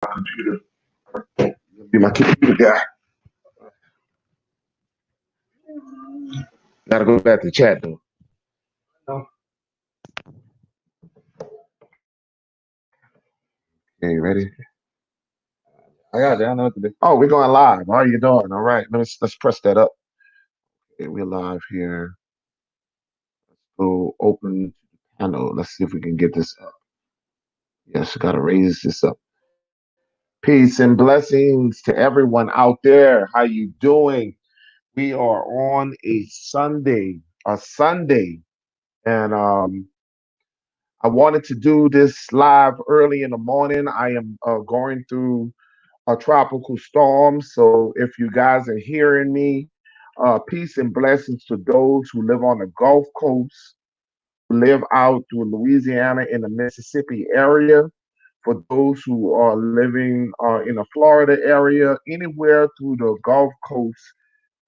computer. Be my computer guy. Gotta go back to chat though. Okay, ready? I got you. I know what to do. Oh, we're going live. How are you doing? All right, let's press that up. Okay, we're live here. So open panel. Let's see if we can get this up. Yes, gotta raise this up. Peace and blessings to everyone out there. How you doing? We are on a Sunday, and I wanted to do this live early in the morning. I am going through a tropical storm. So if you guys are hearing me, peace and blessings to those who live on the Gulf Coast, who live out through Louisiana in the Mississippi area. For those who are living in the Florida area, anywhere through the Gulf Coast,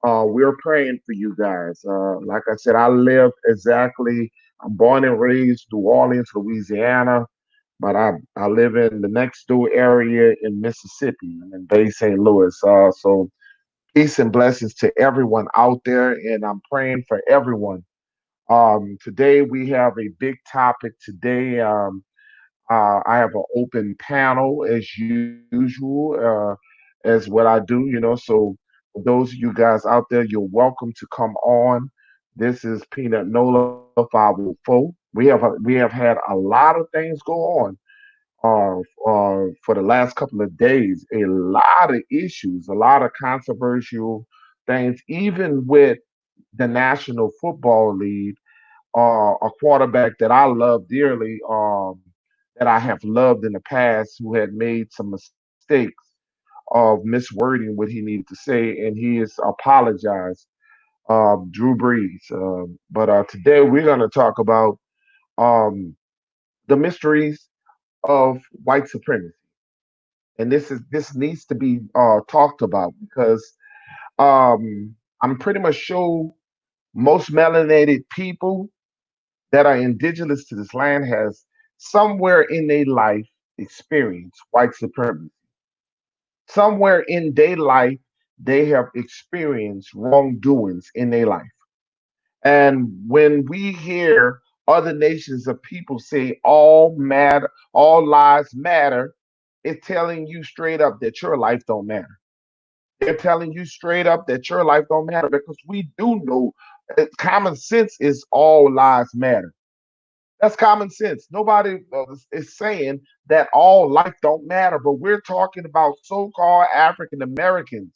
we're praying for you guys. Like I said, I live exactly, I'm born and raised New Orleans, Louisiana, but I live in the next door area in Mississippi. I'm in Bay St. Louis. So peace and blessings to everyone out there, and I'm praying for everyone. Today we have a big topic. Today, I have an open panel as usual, as what I do. So for those of you guys out there, you're welcome to come on. This is Peanut Nola 504. We have had a lot of things go on for the last couple of days, a lot of issues, a lot of controversial things, even with the National Football League, a quarterback that I love dearly, that I have loved in the past, who had made some mistakes of miswording what he needed to say, and he has apologized. Drew Brees. But today we're going to talk about um, the mysteries of white supremacy, and this needs to be talked about because I'm pretty much sure most melanated people that are indigenous to this land has somewhere in their life experienced white supremacy. Somewhere in their life, they have experienced wrongdoings in their life. And when we hear other nations of people say all lives matter, it's telling you straight up that your life don't matter. They're telling you straight up that your life don't matter because we do know common sense is all lives matter. That's common sense. Nobody is saying that all life don't matter, but we're talking about so-called African Americans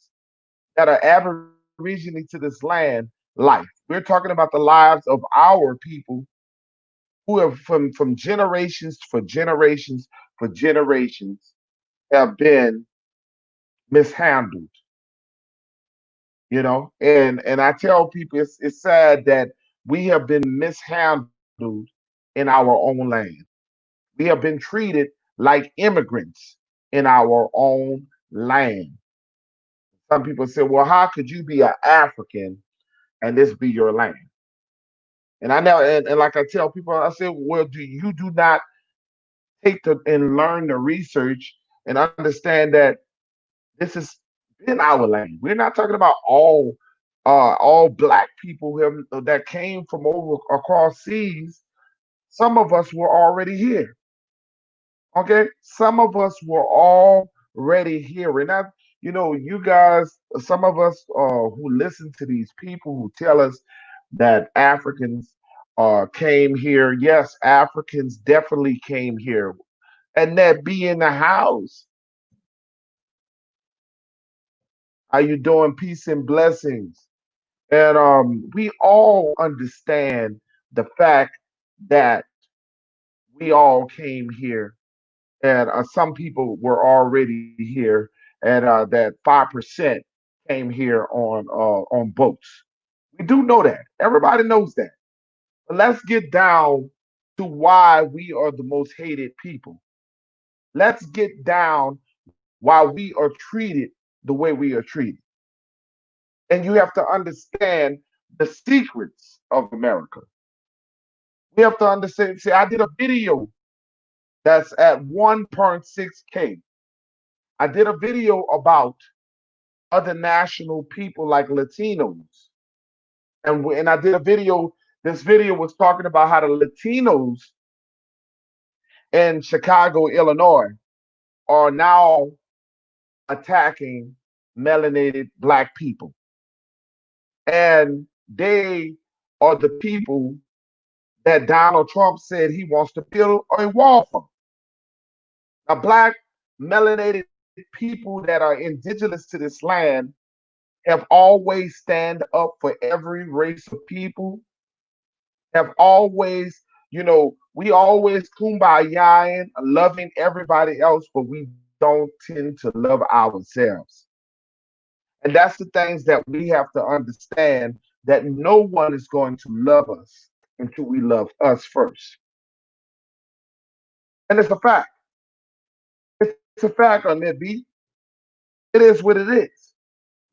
that are aborigine to this land life. We're talking about the lives of our people who have from generations for generations for generations have been mishandled, and I tell people it's sad that we have been mishandled in our own land. We have been treated like immigrants in our own land. Some people say, well, how could you be an African and this be your land? And I know, and like I tell people, I say, well, do not take the and learn the research and understand that this has been our land. We're not talking about all black people that came from over across seas. Some of us were already here. Okay, some of us were already here, and you guys, some of us who listen to these people who tell us that Africans came here. Yes, Africans definitely came here, and that be in the house. How you doing? Peace and blessings. And we all understand the fact that we all came here, and some people were already here, and that 5% came here on boats. We do know that. Everybody knows that. But let's get down to why we are the most hated people. Let's get down why we are treated the way we are treated. And you have to understand the secrets of America. We have to understand. See, I did a video that's at 1.6K. I did a video about other national people like Latinos. And I did a video, this video was talking about how the Latinos in Chicago, Illinois are now attacking melanated black people. And they are the people that Donald Trump said he wants to build a wall for. Now, black melanated people that are indigenous to this land have always stand up for every race of people, have always, we always kumbaya loving everybody else, but we don't tend to love ourselves. And that's the things that we have to understand, that no one is going to love us until we love us first. And it's a fact. It's a fact on that beat. It is what it is.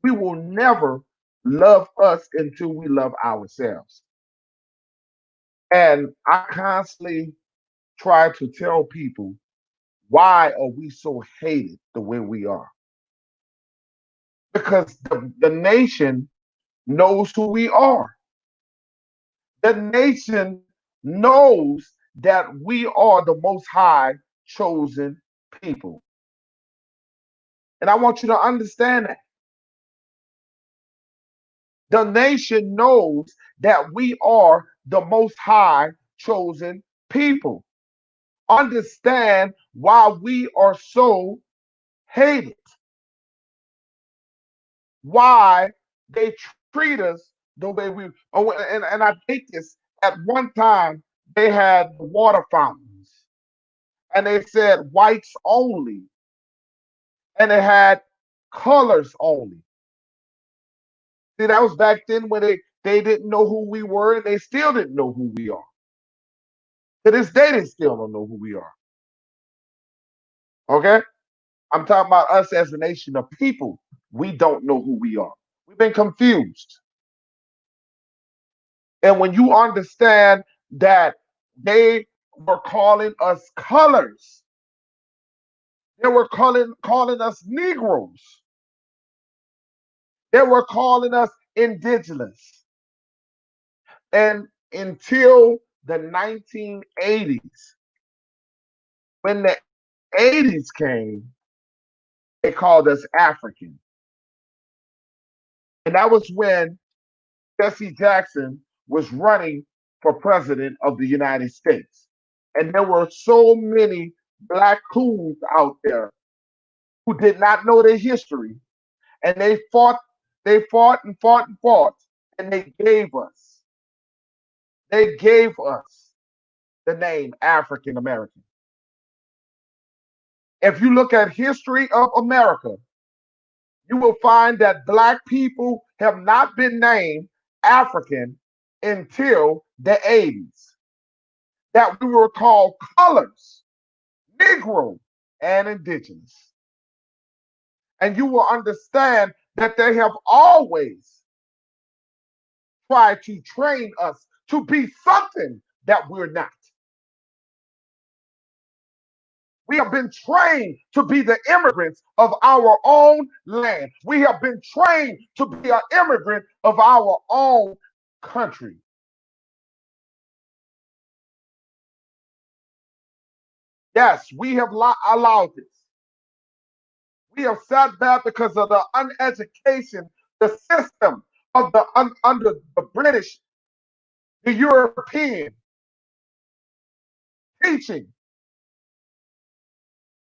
We will never love us until we love ourselves. And I constantly try to tell people, why are we so hated the way we are? Because the nation knows who we are. The nation knows that we are the most high chosen people. And I want you to understand that. The nation knows that we are the most high chosen people. Understand why we are so hated, why they treat us the way we. Oh, and I hate this. At one time, they had the water fountains, and they said whites only, and they had colors only. See, that was back then when they didn't know who we were, and they still didn't know who we are. To this day, they still don't know who we are. Okay? I'm talking about us as a nation of people. We don't know who we are. We've been confused. And when you understand that they were calling us colors, they were calling us Negroes, they were calling us indigenous. And until the 1980s, when the 80s came, they called us African. And that was when Jesse Jackson was running for president of the United States. And there were so many black coons out there who did not know their history. And they fought and fought and fought. And they gave us the name African American. If you look at history of America, you will find that black people have not been named African until the 80s. That we were called colors, Negro, and indigenous. And you will understand that they have always tried to train us to be something that we're not. We have been trained to be the immigrants of our own land. We have been trained to be an immigrant of our own country. Yes, we have allowed this. We have sat back because of the uneducation, the system of the under the British, the European teaching,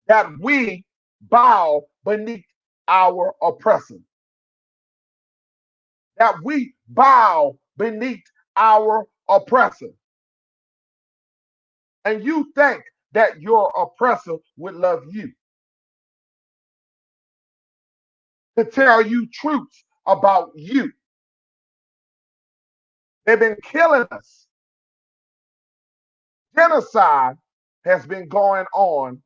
that we bow beneath our oppressor, that we bow beneath our oppressor. And you think that your oppressor would love you, to tell you truths about you. They've been killing us. Genocide has been going on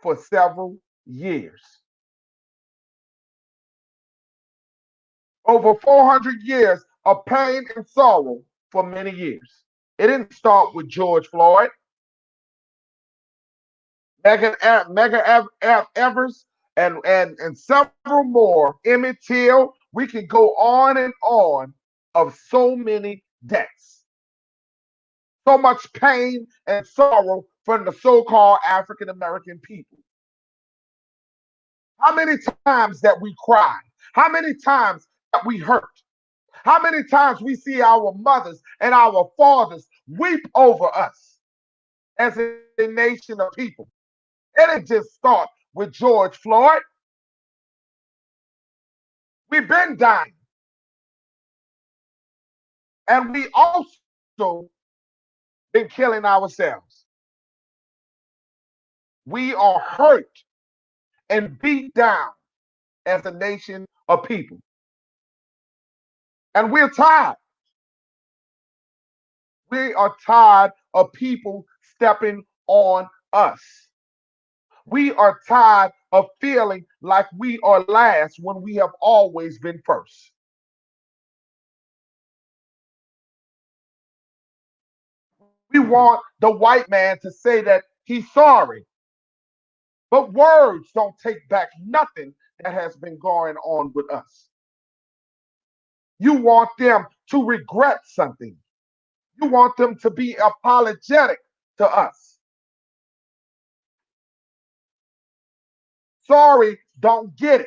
for several years. Over 400 years of pain and sorrow for many years. It didn't start with George Floyd, Medgar Evers, and several more, Emmett Till. We can go on and on of so many deaths, so much pain and sorrow from the so-called African American people. How many times that we cry? How many times that we hurt? How many times we see our mothers and our fathers weep over us as a nation of people? It didn't just start with George Floyd. We've been dying. And we also been killing ourselves. We are hurt and beat down as a nation of people. And we're tired. We are tired of people stepping on us. We are tired of feeling like we are last when we have always been first. We want the white man to say that he's sorry, but words don't take back nothing that has been going on with us. You want them to regret something. You want them to be apologetic to us. Sorry, don't get it.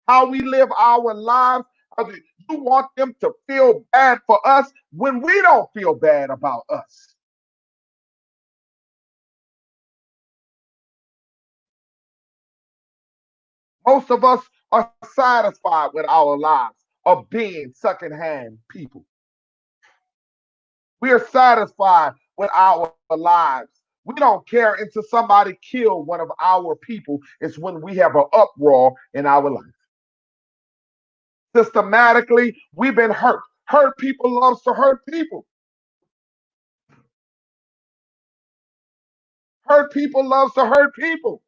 How we live our lives, you want them to feel bad for us when we don't feel bad about us. Most of us are satisfied with our lives of being secondhand people. We are satisfied with our lives. We don't care until somebody kill one of our people. It's when we have an uproar in our life. Systematically, we've been hurt. Hurt people loves to hurt people. Hurt people loves to hurt people.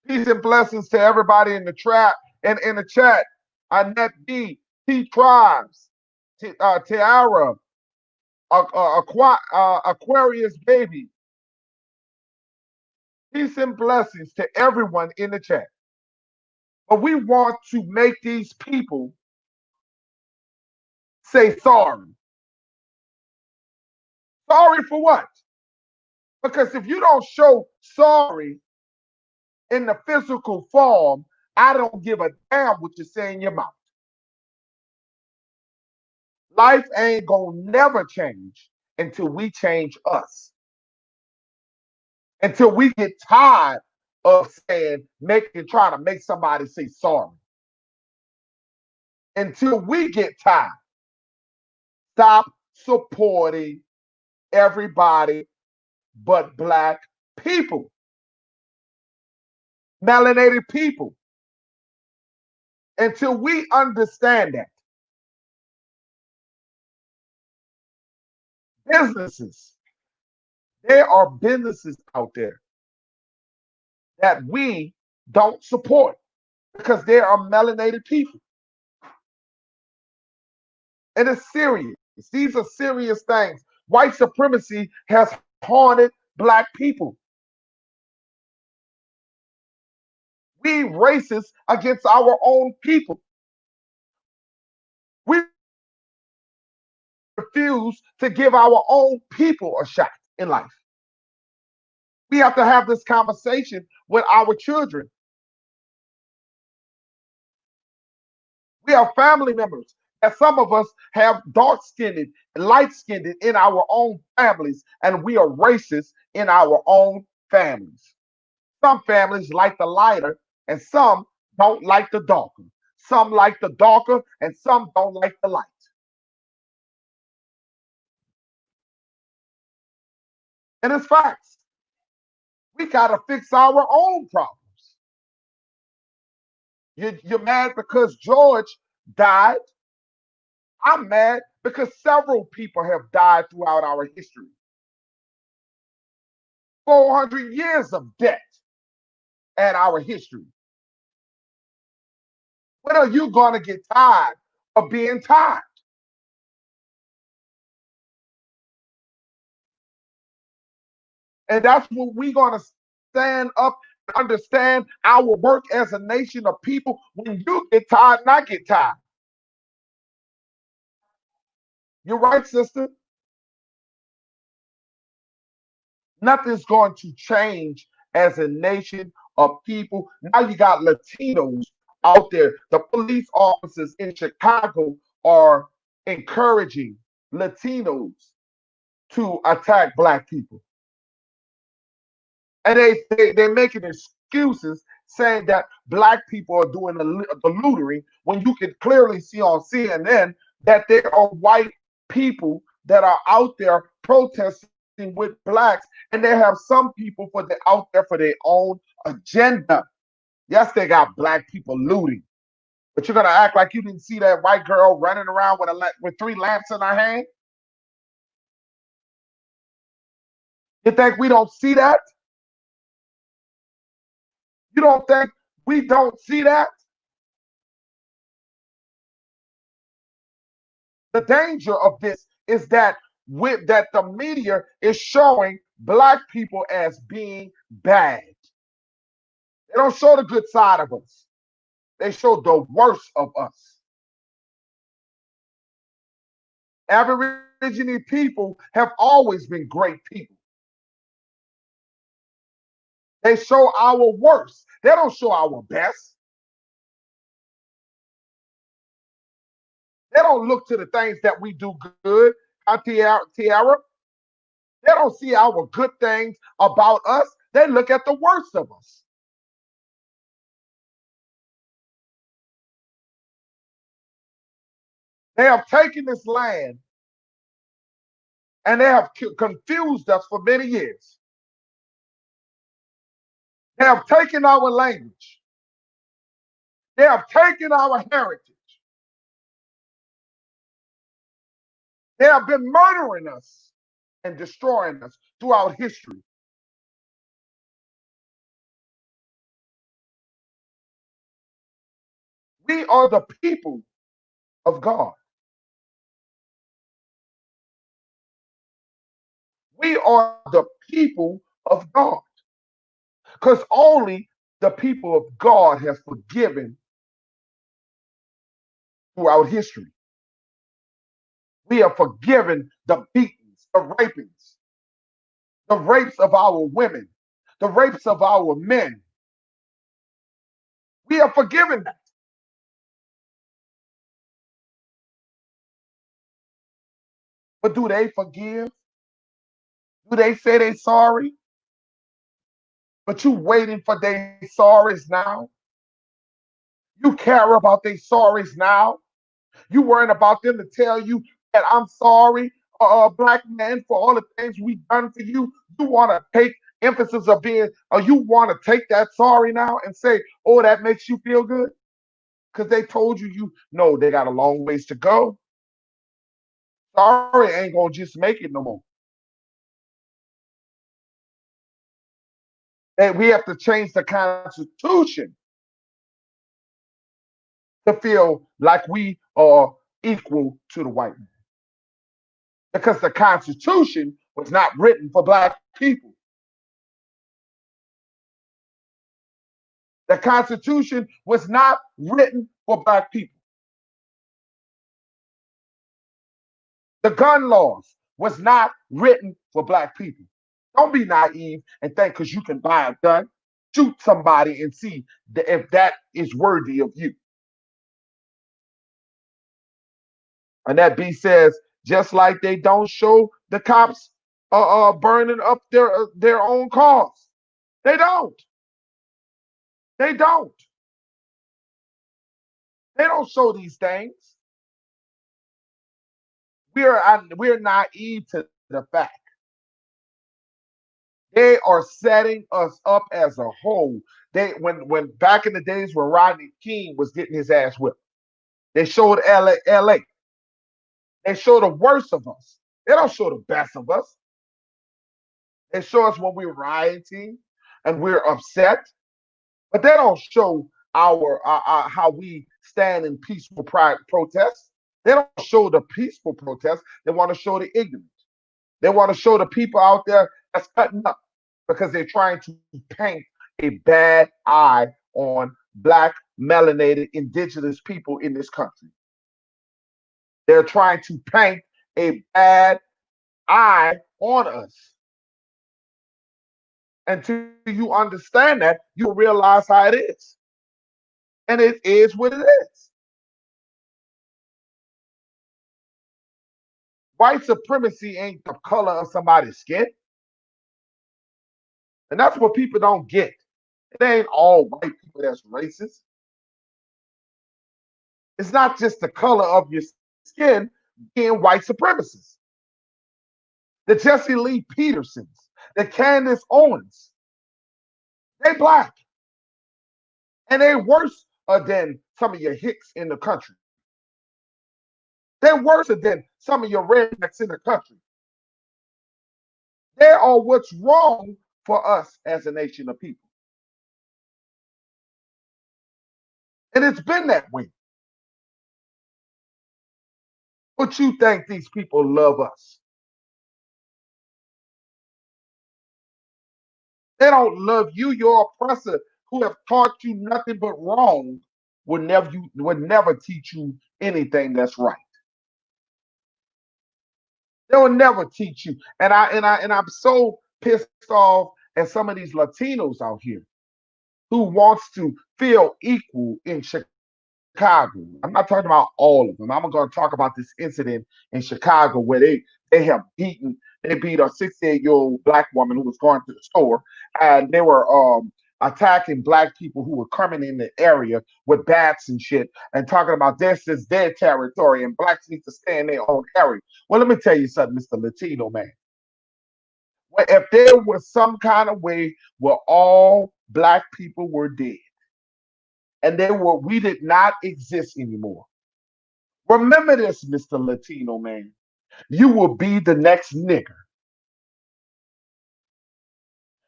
Peace and blessings to everybody in the trap and in the chat. Annette B, T Tribes, Tiara, Aquarius Baby. Peace and blessings to everyone in the chat. But we want to make these people say sorry. Sorry for what? Because if you don't show sorry in the physical form, I don't give a damn what you say in your mouth. Life ain't gonna never change until we change us. Until we get tired of saying, trying to make somebody say sorry. Until we get tired, stop supporting everybody but black people, melanated people. Until we understand that businesses, there are businesses out there that we don't support because they are melanated people. And it's serious. These are serious things. White supremacy has haunted black people. We racist against our own people. We refuse to give our own people a shot in life. We have to have this conversation with our children. We have family members, and some of us have dark-skinned, light-skinned in our own families, and we are racist in our own families. Some families like the lighter, and some don't like the darker. Some like the darker, and some don't like the light. And it's facts. We got to fix our own problems. You're mad because George died. I'm mad because several people have died throughout our history. 400 years of debt at our history. When are you going to get tired of being tired? And that's what we're going to stand up and understand our work as a nation of people. When you get tired and I get tired. You're right, sister. Nothing's going to change as a nation of people. Now you got Latinos out there. The police officers in Chicago are encouraging Latinos to attack black people. And they're making excuses saying that black people are doing the lootering when you can clearly see on CNN that there are white people that are out there protesting with blacks, and they have some people out there for their own agenda. Yes, they got black people looting, but you're gonna act like you didn't see that white girl running around with three lamps in her hand? You think we don't see that? You don't think we don't see that? The danger of this is that the media is showing black people as being bad. They don't show the good side of us. They show the worst of us. Aborigine people have always been great people. They show our worst. They don't show our best. They don't look to the things that we do good. Tiara. They don't see our good things about us. They look at the worst of us. They have taken this land and they have confused us for many years. They have taken our language. They have taken our heritage. They have been murdering us and destroying us throughout history. We are the people of God. We are the people of God. Because only the people of God have forgiven throughout history. We have forgiven the beatings, the rapings, the rapes of our women, the rapes of our men. We have forgiven that. But do they forgive? Do they say they sorry? But you waiting for their sorries now? You care about their sorries now? You worrying about them to tell you that I'm sorry, black man, for all the things we've done for you. You want to take emphasis of being, or you want to take that sorry now and say, oh, that makes you feel good? Because they told you, no, they got a long ways to go. Sorry ain't going to just make it no more. And we have to change the Constitution to feel like we are equal to the white man. Because the Constitution was not written for black people. The Constitution was not written for black people. The gun laws was not written for black people. Don't be naive and think because you can buy a gun, shoot somebody and see if that is worthy of you. And that B says, just like they don't show the cops burning up their own cars. They don't. They don't. They don't show these things. We're naive to the fact. They are setting us up as a whole. When back in the days when Rodney King was getting his ass whipped, they showed LA. They show the worst of us. They don't show the best of us. They show us when we're rioting and we're upset, but they don't show our how we stand in peaceful protests. They don't show the peaceful protests. They want to show the ignorant. They want to show the people out there that's cutting up. because they're trying to paint a bad eye on black, melanated, indigenous people in this country. They're trying to paint a bad eye on us. Until you understand that, you'll realize how it is. And it is what it is. White supremacy ain't the color of somebody's skin. And that's what people don't get. It ain't all white people that's racist. It's not just the color of your skin being white supremacists. The Jesse Lee Petersons, the Candace Owens, they black. And they worse than some of your hicks in the country. They're worse than some of your rednecks in the country. They are what's wrong for us as a nation of people. And it's been that way. But you think these people love us? They don't love you. Your oppressor, who have taught you nothing but wrong, would never teach you anything that's right. They will never teach you. And I'm so pissed off at some of these Latinos out here who wants to feel equal in Chicago. I'm not talking about all of them. I'm going to talk about this incident in Chicago where they beat a 68-year-old black woman who was going to the store, and they were attacking black people who were coming in the area with bats and shit, and talking about this is their territory and blacks need to stay in their own area. Well, let me tell you something, Mr. Latino man. Well, if there was some kind of way where all black people were dead and we did not exist anymore. Remember this, Mr. Latino man. You will be the next nigger.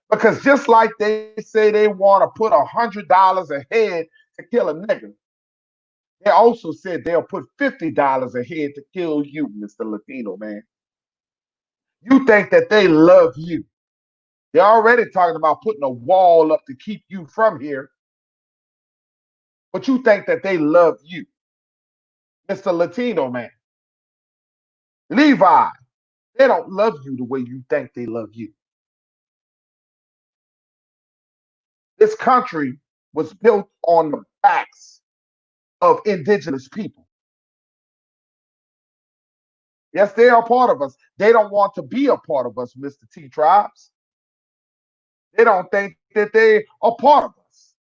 Because just like they say they want to put $100 a head to kill a nigger, they also said they'll put $50 a head to kill you, Mr. Latino man. You think that they love you. They're already talking about putting a wall up to keep you from here. But you think that they love you, Mr. Latino man. Levi, they don't love you the way you think they love you. This country was built on the backs of indigenous people. Yes, they are part of us. They don't want to be a part of us, Mr. T Tribes. They don't think that they are part of us.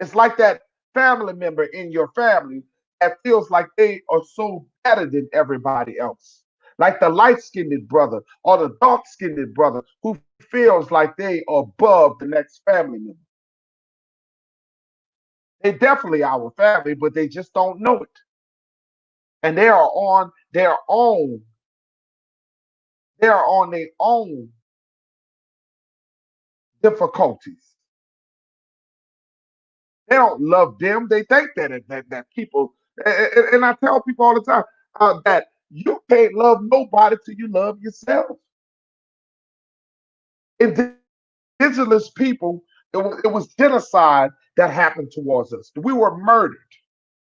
It's like that family member in your family that feels like they are so better than everybody else. Like the light-skinned brother or the dark-skinned brother who feels like they are above the next family member. They're definitely our family, but they just don't know it. And they are on their own. They are on their own difficulties. They don't love them. They think that people, and I tell people all the time that you can't love nobody till you love yourself. Indigenous people, it was genocide that happened towards us. We were murdered.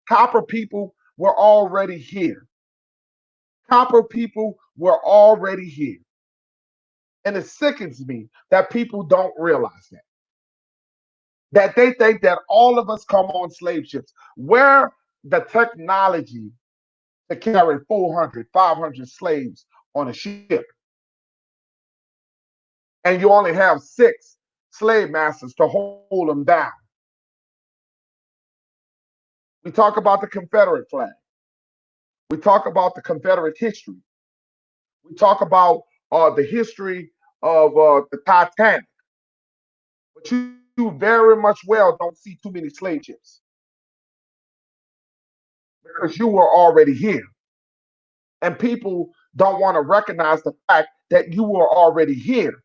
Copper people were already here. Copper people were already here. And it sickens me that people don't realize that. That they think that all of us come on slave ships. Where the technology to carry 400, 500 slaves on a ship, and you only have 6 slave masters to hold them down. We talk about the Confederate flag. We talk about the Confederate history. We talk about the history of the Titanic. But you very much well don't see too many slave ships because you were already here. And people don't want to recognize the fact that you were already here.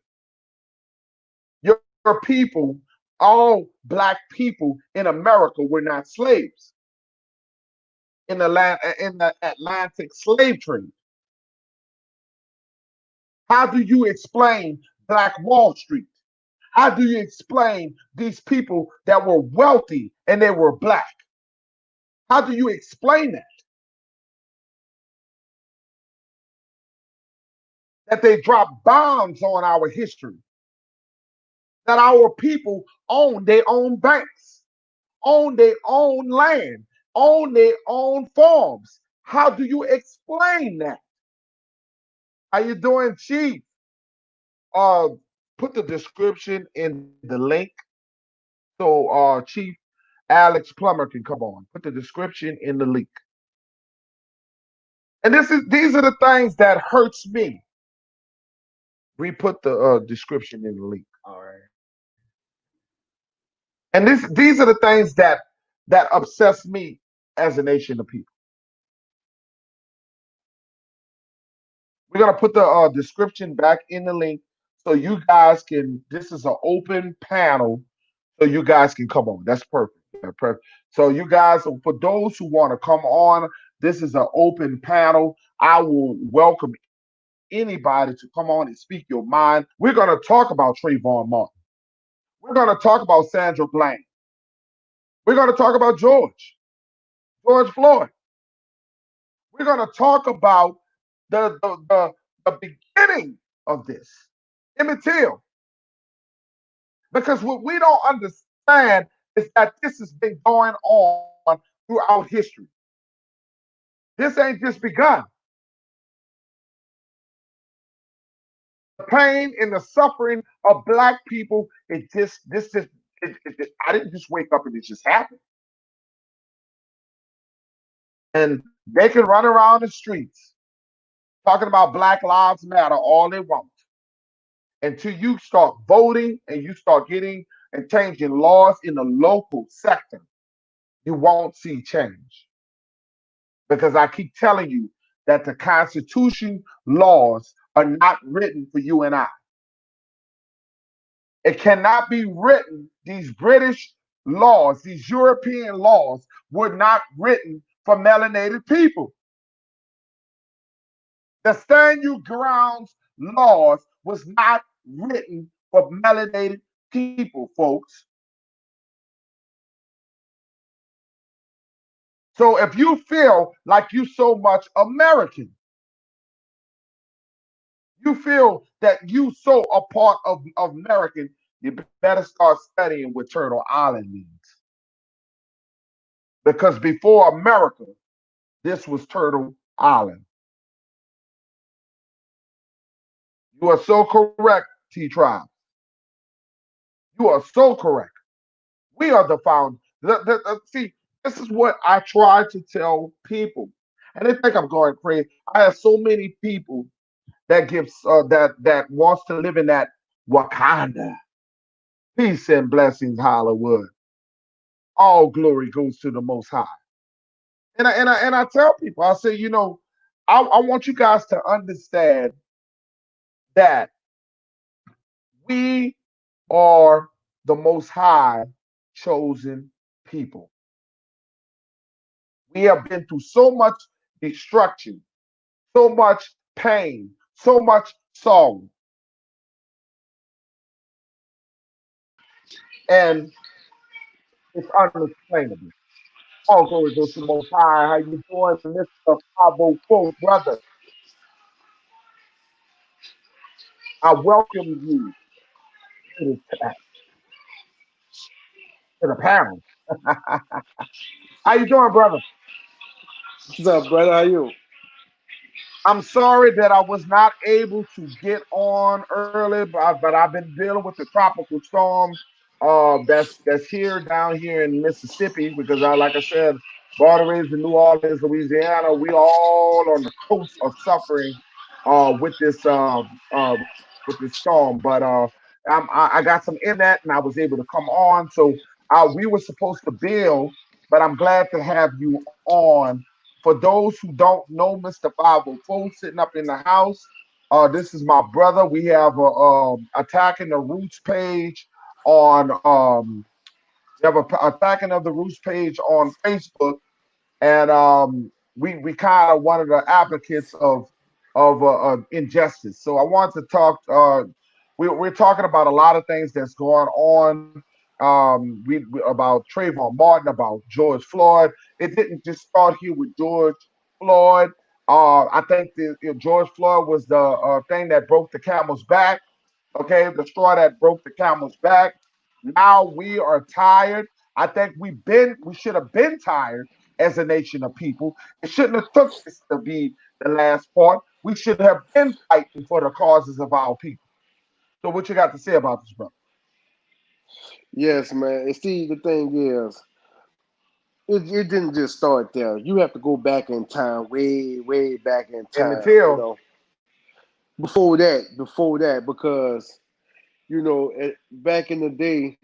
Your people, all black people in America were not slaves in the Atlantic slave trade. How do you explain Black Wall Street? How do you explain these people that were wealthy and they were black? How do you explain that? That they dropped bombs on our history, that our people own their own banks, own their own land, own their own farms. How do you explain that? How you doing, Chief? Uh, put the description in the link so Chief Alex Plummer can come on. Put the description in the link. And these are the things that hurts me. We put the description in the link. All right. And these are the things that obsess me as a nation of people. We're gonna put the description back in the link so you guys can. This is an open panel, so you guys can come on. That's perfect. Yeah, perfect. So you guys, for those who want to come on, this is an open panel. I will welcome anybody to come on and speak your mind. We're gonna talk about Trayvon Martin. We're gonna talk about Sandra Bland. We're gonna talk about George Floyd. We're gonna talk about the beginning of this. Emmett Till. Because what we don't understand is that this has been going on throughout history. This ain't just begun. The pain and the suffering of black people, I didn't just wake up and it just happened. And they can run around the streets talking about Black Lives Matter all they want. Until you start voting and you start getting and changing laws in the local sector, you won't see change. Because I keep telling you that the Constitution laws are not written for you and I. It cannot be written, these British laws, these European laws were not written for melanated people. The Stand Your Grounds laws was not written for melanated people, folks. So if you feel like you so much American, you feel that you so a part of American, you better start studying what Turtle Island means. Because before America, this was Turtle Island. You are so correct, T Tribe. You are so correct. We are the found. See, this is what I try to tell people, and they think I'm going crazy. I have so many people that gives that wants to live in that Wakanda. Peace and blessings, Hollywood. All glory goes to the Most High. And I tell people, I say, I want you guys to understand that we are the Most High chosen people. We have been through so much destruction, so much pain, so much sorrow, and it's unexplainable. All glory goes to the Most High. How you doing, Mr. 504, brother? I welcome you to the panel. How you doing, brother? What's up, brother? How you? I'm sorry that I was not able to get on early, but I've been dealing with the tropical storm that's here down here in Mississippi because like I said, border is in New Orleans, Louisiana. We all on the coast are suffering with this storm. But I got some internet and I was able to come on. So we were supposed to build, but I'm glad to have you on. For those who don't know Mr. 504 sitting up in the house, this is my brother. We have a attacking the roots page on we have a attacking of the roots page on Facebook, and we kind of one of the advocates of injustice. So I want to talk. we're talking about a lot of things that's going on. About Trayvon Martin, about George Floyd. It didn't just start here with George Floyd. I think George Floyd was the thing that broke the camel's back. Okay, the straw that broke the camel's back. Now we are tired. I think we should have been tired as a nation of people. It shouldn't have took this to be the last part. We should have been fighting for the causes of our people. So what you got to say about this, brother? Yes, man. And see, the thing is, it didn't just start there. You have to go back in time, way, way back in Emmett time. Till, Before that, because back in the day,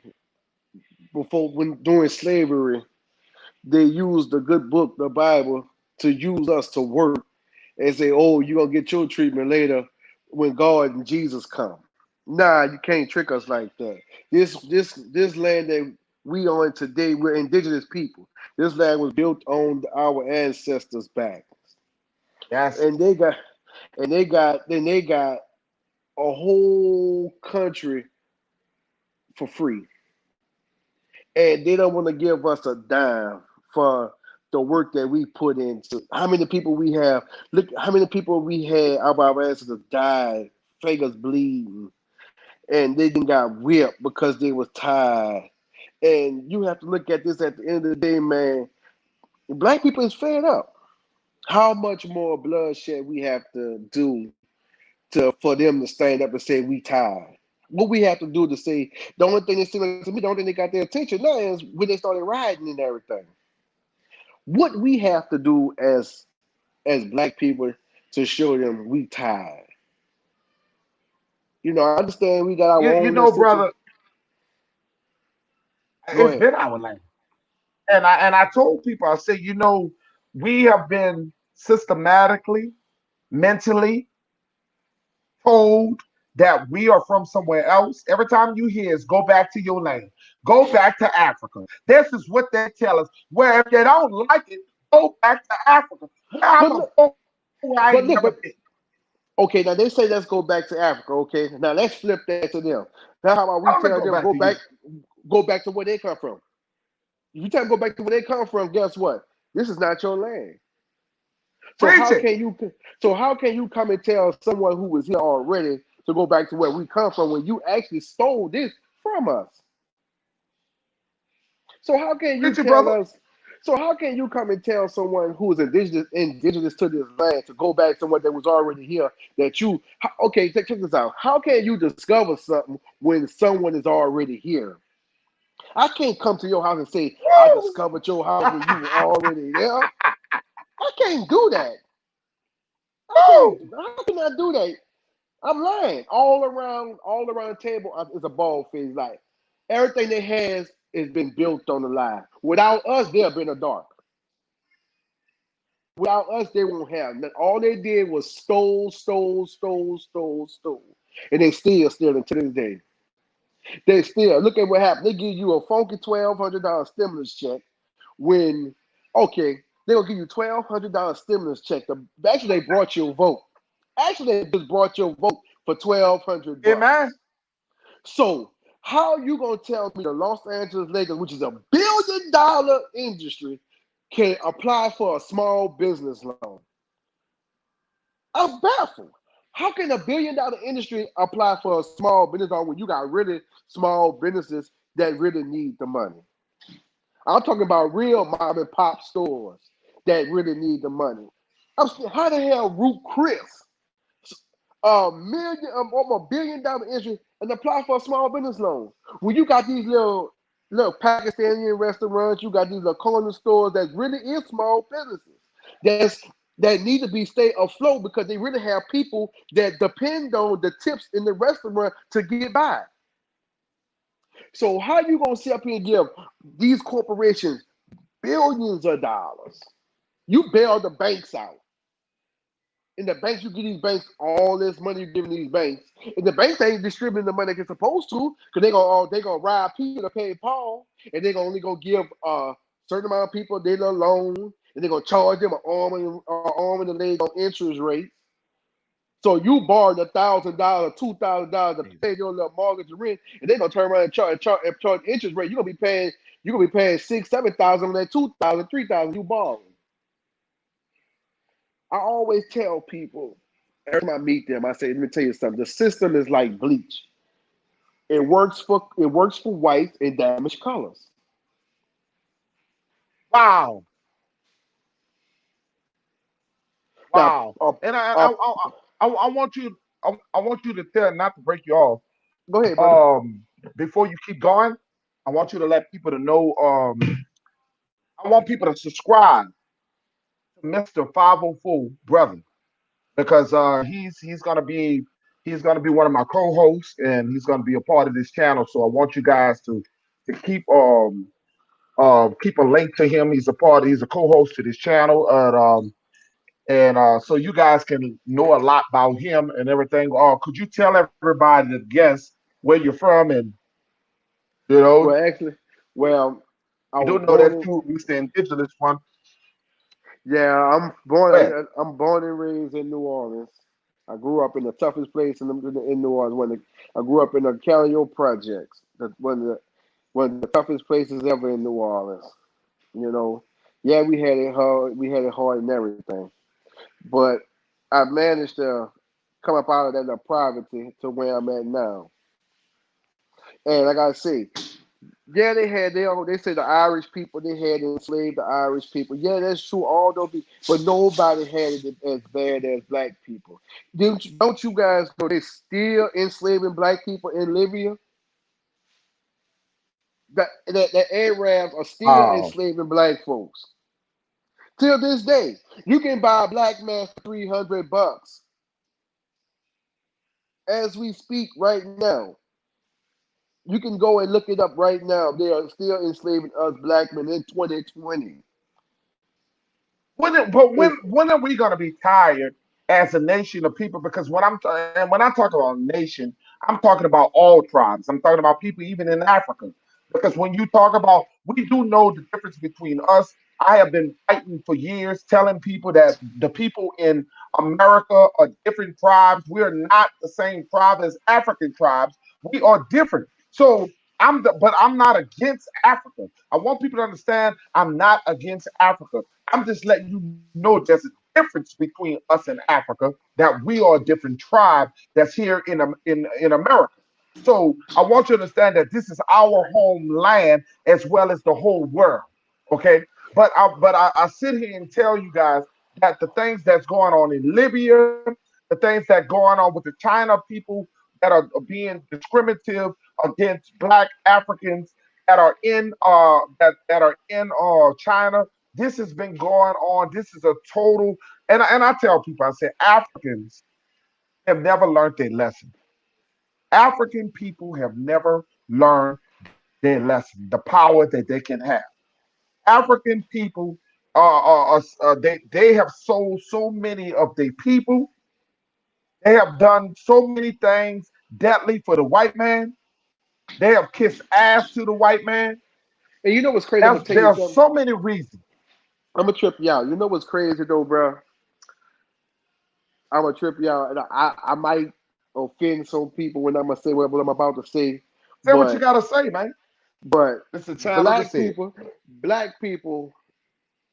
before when during slavery, they used the good book, the Bible, to use us to work and say, "Oh, you're gonna get your treatment later when God and Jesus come." Nah, you can't trick us like that. This land that we on today, we're indigenous people. This land was built on our ancestors' back, that's and they got a whole country for free, and they don't want to give us a dime for the work that we put into. How many people we have? Look, how many people we had of our ancestors died, fingers bleeding, and they didn't got whipped because they was tired. And you have to look at this at the end of the day, man. Black people is fed up. How much more bloodshed we have to do to for them to stand up and say we tired? What we have to do to say the only thing that seems like to me, the only thing they got their attention now is when they started rioting and everything. What we have to do as black people to show them we tired. I understand we got our you own little know, situation. brother. Go It's ahead. been our land, and I told people, I said, we have been systematically, mentally told that we are from somewhere else. Every time you hear is go back to your land, go back to Africa. This is what they tell us. Where if they don't like it, go back to Africa. Where I'm But gonna look, go where I ain't never but been. look, but okay, now they say let's go back to Africa. Okay, now let's flip that to them. Now how about Tell we them to tell go them back to you. go back to where they come from? If you tell them go back to where they come from, guess what? This is not your land. So Preach how it. can you so how can you come and tell someone who was here already to go back to where we come from when you actually stole this from us? So how can you Preach it, tell brother. us? So how can you come and tell someone who is indigenous to this land to go back to what that was already here? Okay, check this out. How can you discover something when someone is already here? I can't come to your house and say I Woo! discovered your house when you were already there. I can't do that. I can't. Woo! How can I do that? I'm lying. All around the table is a bald face. Like everything they has has been built on the lie. Without us, they'll been a dark. Without us, they won't have. All they did was stole, and they still stealing to this day. They still look at what happened. They give you a funky $1,200 stimulus check when, okay, they gonna give you $1,200 stimulus check. Actually, they brought you a vote. Actually, they just brought your vote for 1,200 bucks. Amen. So how you gonna tell me the Los Angeles Lakers, which is $1 billion industry, can apply for a small business loan? I'm baffled. How can $1 billion industry apply for a small business loan when you got really small businesses that really need the money? I'm talking about real mom and pop stores that really need the money. How the hell Root Chris $1 billion industry and apply for a small business loan? When you got these little Pakistani restaurants, you got these little corner stores that really is small businesses that need to be stay afloat because they really have people that depend on the tips in the restaurant to get by. So how you gonna sit up here and give these corporations billions of dollars? You bail the banks out. In the banks, you give these banks all this money you're giving these banks. And the banks ain't distributing the money they're supposed to, because they gonna rob Peter to pay Paul, and they're gonna only gonna give a certain amount of people their loan, and they're gonna charge them an arm and a leg on interest rates. So you borrowed $1,000, $2,000 to Amazing. pay your little mortgage and rent, and they're gonna turn around and charge interest rate. You're gonna be paying 6, 7 thousand on that 2,000, 3,000 you borrowed. I always tell people every time I meet them, I say, let me tell you something. The system is like bleach. It works for whites and damaged colors. Wow. Now, Wow. And uh, I want you I want you to tell, not to break you off. go ahead, brother. Um, Before you keep going, I want you to let people to know. I want people to subscribe to Mr. 504 brother, because he's gonna be one of my co-hosts, and he's gonna be a part of this channel. So I want you guys to keep a link to him. He's a co-host to this channel, and so you guys can know a lot about him and everything. Could you tell everybody, the guests, where you're from, and you know Well, actually, well, I we do was know born that in. you Mr. Indigenous one. Yeah, I'm Go ahead. born. I'm born and raised in New Orleans. I grew up in the toughest place in New Orleans. I grew up in the Callio Projects. One of the toughest places ever in New Orleans. You know, yeah, we had it hard. We had it hard and everything, but I managed to come up out of that poverty to where I'm at now. And I gotta say, yeah, they had their own. They say the Irish people they had enslaved the Irish people. Yeah, that's true. All those people, but nobody had it as bad as black people. Don't you guys know they still enslaving black people in Libya? That Arabs are still Wow. enslaving black folks till this day. You can buy a black man for $300 as we speak right now. You can go and look it up right now. They are still enslaving us black men in 2020. But It's when are we going to be tired as a nation of people? Because and when I talk about nation, I'm talking about all tribes. I'm talking about people even in Africa. Because when you talk about, we do know the difference between us. I have been fighting for years, telling people that the people in America are different tribes. We are not the same tribe as African tribes. We are different. So but I'm not against Africa. I want people to understand I'm not against Africa. I'm just letting you know there's a difference between us and Africa, that we are a different tribe that's here in America. So I want you to understand that this is our homeland as well as the whole world. Okay, but I sit here and tell you guys that the things that's going on in Libya, the things that going on with the China people that are being discriminative against Black Africans that are in China. This has been going on. This is a total, and I tell people, I say Africans have never learned their lesson. African people have never learned their lesson, the power that they can have. African people they have sold so many of their people. They have done so many things deadly for the white man. They have kissed ass to the white man. and you know what's crazy? I'm gonna tell There you are something. so many reasons. I'm gonna trip you out. You know what's crazy though, bro? I'm gonna trip you out, and I might offend some people when I'm gonna say what I'm about to say, Say what you but gotta say, man. but It's a channel to black say it. people, black people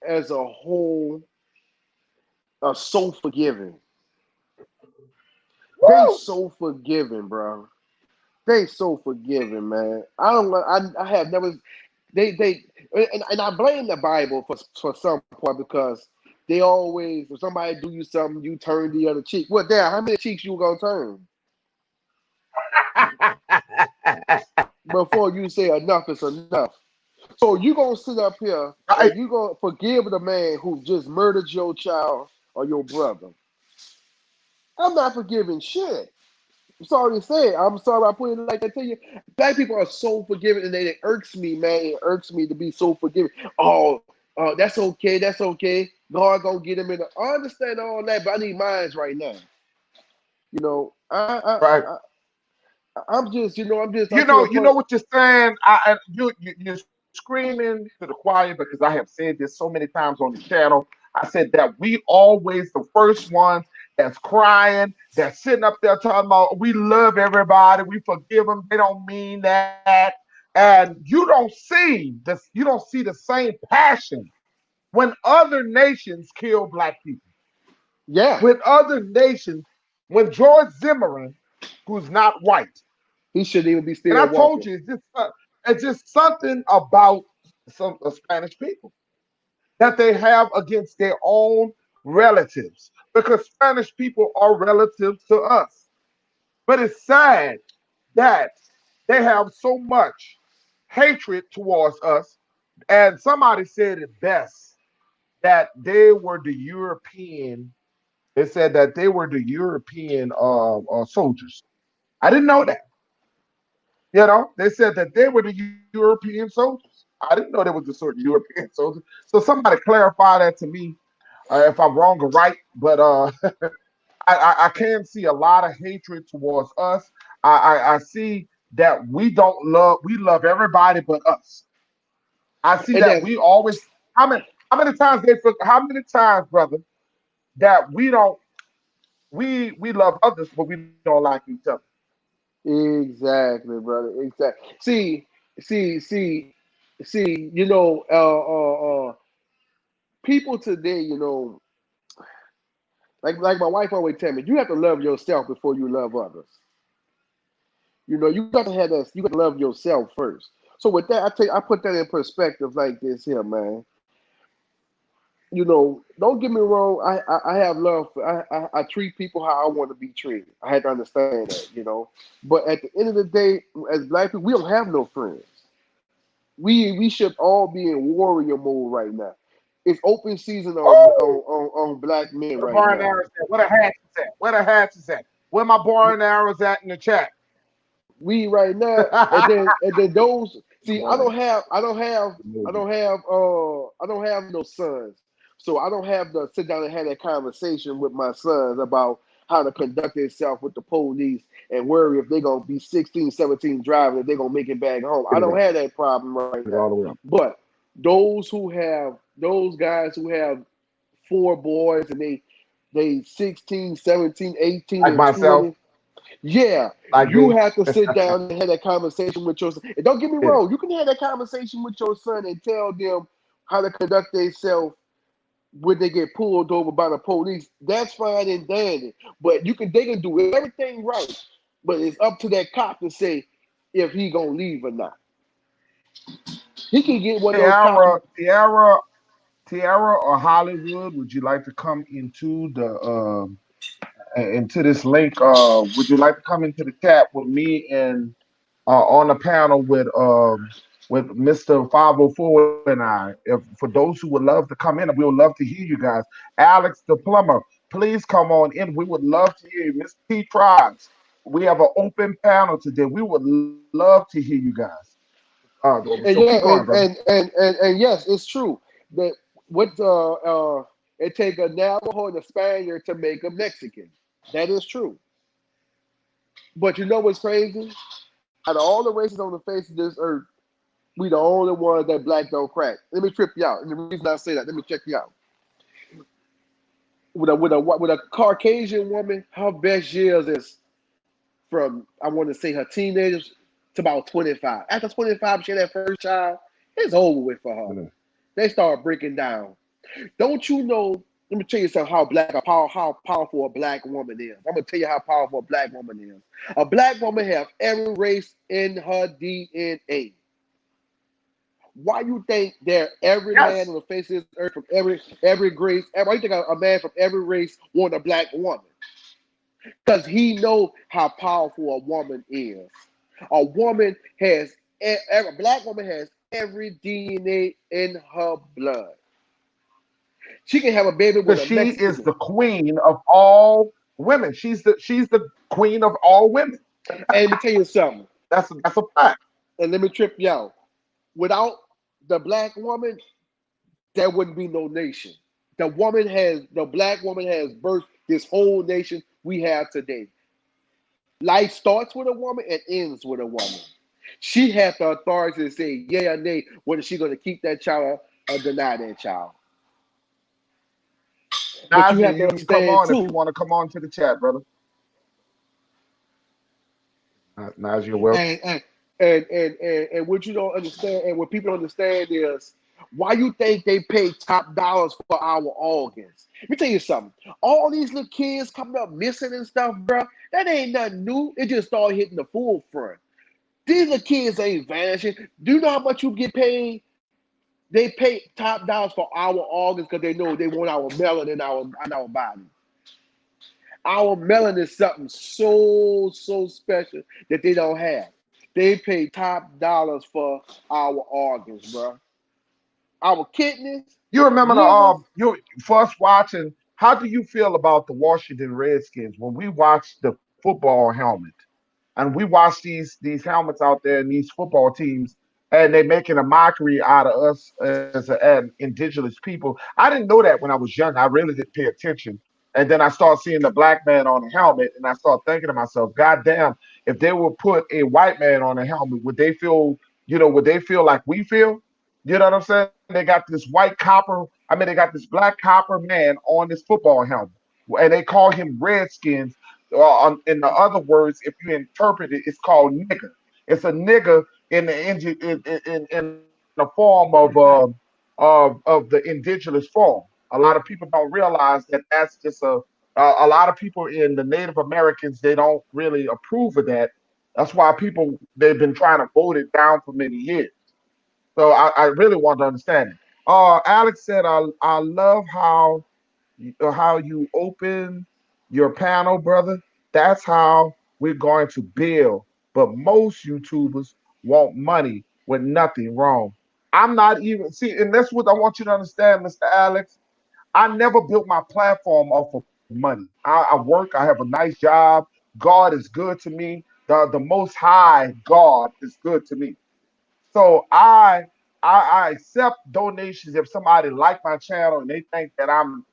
as a whole are so forgiving. They Woo! so forgiving, bro. They so forgiving, man. I don't. I have never. They and I blame the Bible for some part because they always if somebody do you something, you turn the other cheek. Well, damn, how many cheeks you gonna turn before you say enough is enough? So you gonna sit up here I, and you gonna forgive the man who just murdered your child or your brother? I'm not forgiving shit. I'm sorry to say it. I'm sorry I put it like that to you. Black people are so forgiving, and it irks me, man. It irks me to be so forgiving. Oh, that's okay. That's okay. God gonna get him in. I understand all that, but I need minds right now. You know, right. I'm just, I'm You to know, a point. what you're saying. You're screaming to the choir, because I have said this so many times on the channel. I said that we always the first ones that's crying, that's sitting up there talking about we love everybody, we forgive them, they don't mean that. And you don't see the same passion when other nations kill black people. Yeah, When other nations, when George Zimmerman, who's not white, he shouldn't even be and I still told walking. you, it's just something about some Spanish people that they have against their own relatives because Spanish people are relatives to us. But it's sad that they have so much hatred towards us. And somebody said it best that they were the European. They said that they were the European soldiers. I didn't know that. You know, they said that they were the European soldiers. I didn't know there was a sort of European soldiers. So somebody clarify that to me if I'm wrong or right. But I can see a lot of hatred towards us. I see that we love everybody but us. I see And that that's we always how many times how many times, brother, that we love others but we don't like each other. exactly, brother. Exactly. See. People today, like my wife always tell me, you have to love yourself before you love others. You got to have that. You got to love yourself first. So with that, I put that in perspective like this here, man. Don't get me wrong. I have love. I treat people how I want to be treated. I had to understand that. But at the end of the day, as black people, we don't have no friends. We should all be in warrior mode right now. It's open season Oh, on black men where the right bar and now. arrows at? Where the hatches at? Where the hatches at? Where my bar and arrows at in the chat? We right now, and then those. Good See, I don't morning. have I don't have Good I morning. don't have I don't have no sons, so I don't have to sit down and have that conversation with my sons about how to conduct themselves with the police and worry if they're gonna be 16, 17 driving, if they're gonna make it back home. I Pick it don't up. have that problem right Pick it all now. the way up. But those guys who have four boys and they 16, 17, 18, Like and myself, 20. Yeah, like you me. have to sit down and have that conversation with your son. And don't get me Yeah. wrong, you can have that conversation with your son and tell them how to conduct themselves when they get pulled over by the police. That's fine and dandy. But they can do everything right. But it's up to that cop to say if he gonna leave or not. He can get one of those cops. Tiara, Tiara, Tiara, or Hollywood, would you like to come into this link? Would you like to come into the chat with me and on the panel with Mr. 504 and I? If for those who would love to come in, we would love to hear you guys. Alex the plumber, please come on in. We would love to hear you. Miss P Tribes, we have an open panel today. We would love to hear you guys. So And keep yeah, going, brother. and yes, it's true that what it take a Navajo and a Spaniard to make a Mexican. That is true. But you know what's crazy? Out of all the races on the face of this earth, we the only ones that black don't crack. Let me trip you out. And the reason I say that, let me check you out. With a Caucasian woman, her best years is from I want to say her teenagers to about 25. After 25, she had that first child. It's over with for her. They start breaking down. Don't you know? Let me tell you something. How powerful a black woman is. I'm gonna tell you how powerful a black woman is. A black woman has every race in her DNA. Why you think that every man Yes. on the face of this earth from every race, why you think a man from every race want a black woman? Because he know how powerful a woman is. A woman has a black woman has every DNA in her blood. She can have a baby with Because a she is Mexican. the queen of all women. She's the queen of all women. And let me tell you something. That's a fact. And let me trip you out. Without the black woman, there wouldn't be no nation. The black woman has birthed this whole nation we have today. Life starts with a woman and ends with a woman. She has the authority to say yay or nay whether she's going to keep that child or deny that child. But you Najee, have to you can come understand on if you too, want to come on to the chat, brother. Najee, you're welcome. and and what you don't understand, and what people don't understand is why you think they pay top dollars for our organs. Let me tell you something. All these little kids coming up missing and stuff, bro. That ain't nothing new. It just started hitting the full front. These little kids ain't vanishing. Do you know how much you get paid? They pay top dollars for our organs because they know they want our melanin in our body. Our melanin is something so special that they don't have. They pay top dollars for our organs, bro. Our kidneys, You remember the livers. you first watching? How do you feel about the Washington Redskins when we watched the football helmet and we watch these helmets out there and these football teams and they making a mockery out of us as indigenous people? I didn't know that when I was young. I really didn't pay attention. And then I started seeing the black man on the helmet, and I started thinking to myself, God damn, if they would put a white man on a helmet, would they feel, would they feel like we feel? You know what I'm saying? They got this white copper. I mean, they got this black copper man on this football helmet, and they call him Redskins. In the other words, if you interpret it, it's called nigger. It's a nigger in the in a form of the indigenous form. A lot of people don't realize that that's just a lot of people in the Native Americans, they don't really approve of that. That's why people they've been trying to vote it down for many years. So I really want to understand it. Alex said, I love how you open your panel, brother. That's how we're going to build. But most YouTubers want money with nothing wrong. I'm not even see, and that's what I want you to understand, Mr. Alex. I never built my platform off of money. I work, I have a nice job. God is good to me. The most high God is good to me. So I accept donations if somebody like my channel and they think that I'm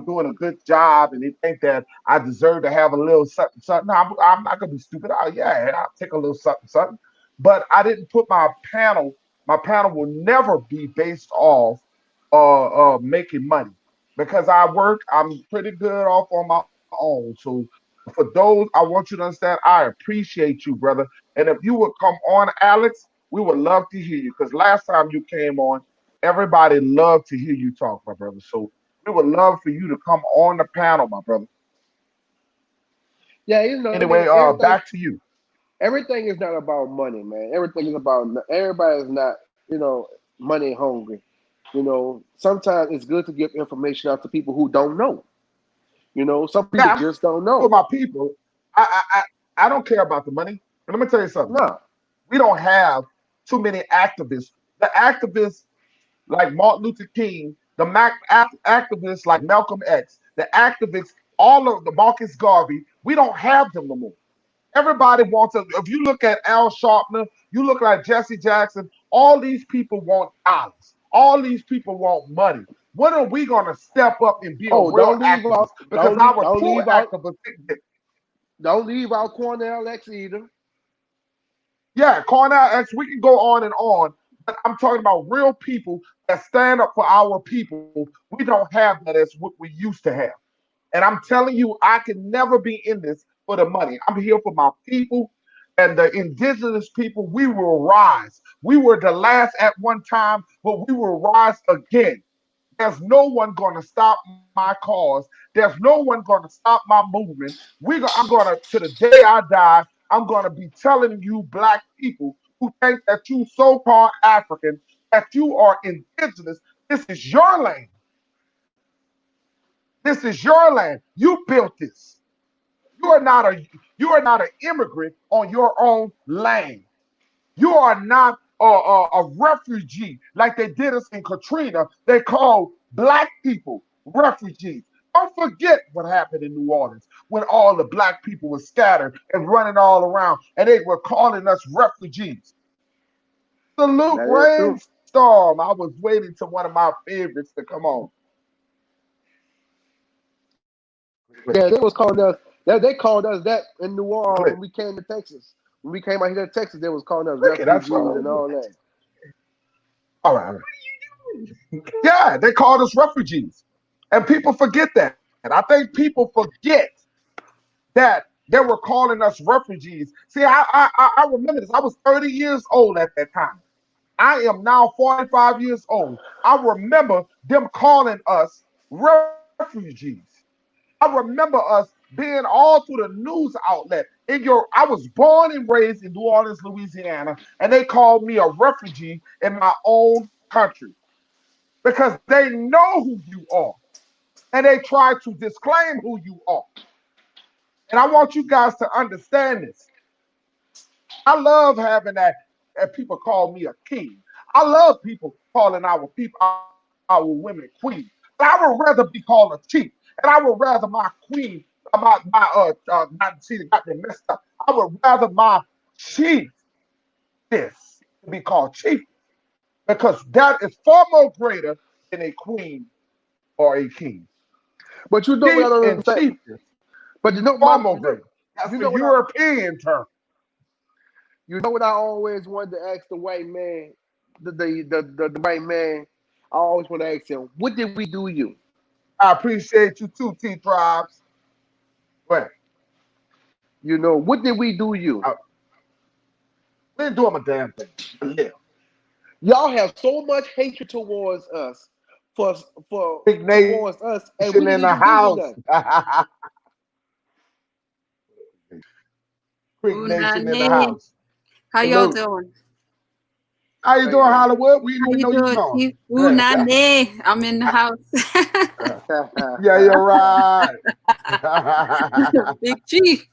doing a good job and they think that I deserve to have a little something something. No, I'm not gonna be stupid. Yeah, I'll take a little something something. But I didn't put my panel. My panel will never be based off making money because I work. I'm pretty good off on my own. So for those, I want you to understand. I appreciate you, brother. And if you would come on, Alex, we would love to hear you because last time you came on, everybody loved to hear you talk, my brother. So we would love for you to come on the panel, my brother. Yeah, you know, Anyway, everything. back to you. Everything is not about money, man. Everything is about everybody is not, money hungry. Sometimes it's good to give information out to people who don't know. Some people Yeah, just don't for know. my people, I don't care about the money. But let me tell you something. No. We don't have too many activists. The activists like Martin Luther King, the activists like Malcolm X, the activists, all of the Marcus Garvey, we don't have them no more. Everybody wants to. If you look at Al Sharpner, you look like Jesse Jackson. All these people want dollars. All these people want money. When are we going to step up and be a Oh, real don't leave activist? out. Because our true activists, Don't leave out Cornell X either. yeah, Cornell X, we can go on and on, but I'm talking about real people that stand up for our people. We don't have that as what we used to have. And I'm telling you, I can never be in this for the money. I'm here for my people and the indigenous people. We will rise. We were the last at one time, but we will rise again. There's no one going to stop my cause. There's no one going to stop my movement. I'm going to the day I die, I'm going to be telling you, black people who think that you so-called African, that you are indigenous. This is your land. This is your land. You built this. You are not a you are not an immigrant on your own land. You are not a refugee like they did us in Katrina. They called black people refugees. Don't forget what happened in New Orleans when all the black people were scattered and running all around and they were calling us refugees. Salute That is true. Rainstorm. I was waiting to one of my favorites to come on. Yeah, they was calling us. They called us that in New Orleans Click. when we came to Texas. When we came out here to Texas, they was calling us Click it. That's refugees and all that. all right. Yeah, they called us refugees. And people forget that. I think people forget that they were calling us refugees. See, I remember this. I was 30 years old at that time. I am now 45 years old. I remember them calling us refugees. I remember us being all through the news outlet. I was born and raised in New Orleans, Louisiana, and they called me a refugee in my own country because they know who you are and they try to disclaim who you are. And I want you guys to understand this. I love having that people call me a king. I love people calling our women queens. But I would rather be called a chief. And I would rather my queen, not see that got me messed up. I would rather my chief this to be called chief because that is far more greater than a queen or a king. But you know what I Chief don't and understand. chiefess But you know, far my, more greater. That's you a know what European term. you know what I always wanted to ask the white man, the white man. I always want to ask him, what did we do you? I appreciate you too, T Tribes. But You know, what did we do you? we didn't do him a damn thing. I live. Y'all have so much hatred towards us, for Big towards us, and we Nation in didn't the even do you house. nothing. Creek Nation in the Unane. house. How y'all Salute. doing? How you How you doing, doing? Hollywood? We didn't How even you know you doing, gone. Chief? Yeah, Unane. I'm in the house. yeah, you're right. Big Chief.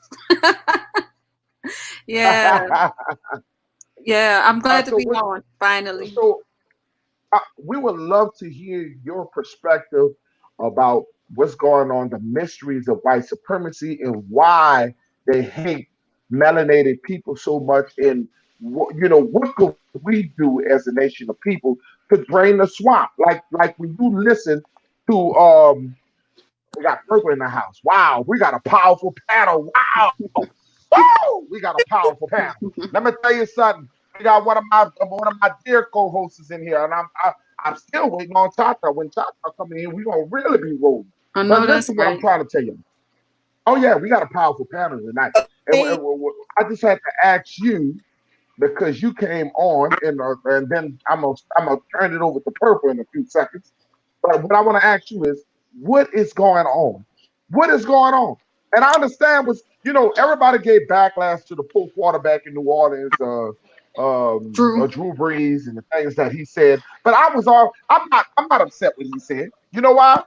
Yeah. Yeah. I'm glad to so, be on finally. so we would love to hear your perspective about what's going on, the mysteries of white supremacy, and why they hate melanated people so much. And what could we do as a nation of people to drain the swamp? Like when you listen to we got Purple in the house. Wow, we got a powerful panel. Wow, woo, we got a powerful panel. Let me tell you something. We got one of my dear co-hosts in here, and I'm still waiting on Tata. When Tata coming in, we gonna really be rolling. I But know that's listen, what I'm right. trying to tell you. Oh yeah, we got a powerful panel tonight. Hey, I just had to ask you because you came on, and then I'm gonna turn it over to Purple in a few seconds. But what I want to ask you is, what is going on? What is going on? And I understand was, everybody gave backlash to the poor quarterback in New Orleans, True. Drew Brees, and the things that he said. But I'm not upset with what he said. You know why?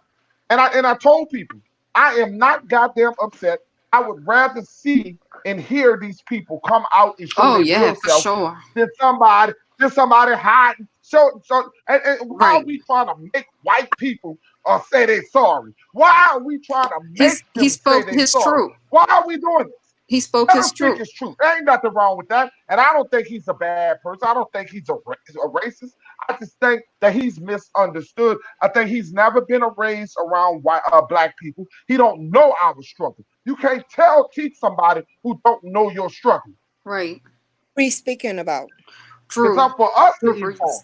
And I told people, I am not goddamn upset. I would rather see and hear these people come out and show Oh their yeah, real for self sure. than somebody hiding. And why are Right. we trying to make white people say they sorry? Why are we trying to make He them say spoke they his sorry? truth. Why are we doing this? He spoke Let his him speak truth. his truth. There ain't nothing wrong with that. And I don't think he's a bad person. I don't think he's a racist. I just think that he's misunderstood. I think he's never been raised around black people. He don't know our struggle. You can't teach somebody who don't know your struggle. Right. what are you speaking about? It's True. up for us to True inform. Breeze.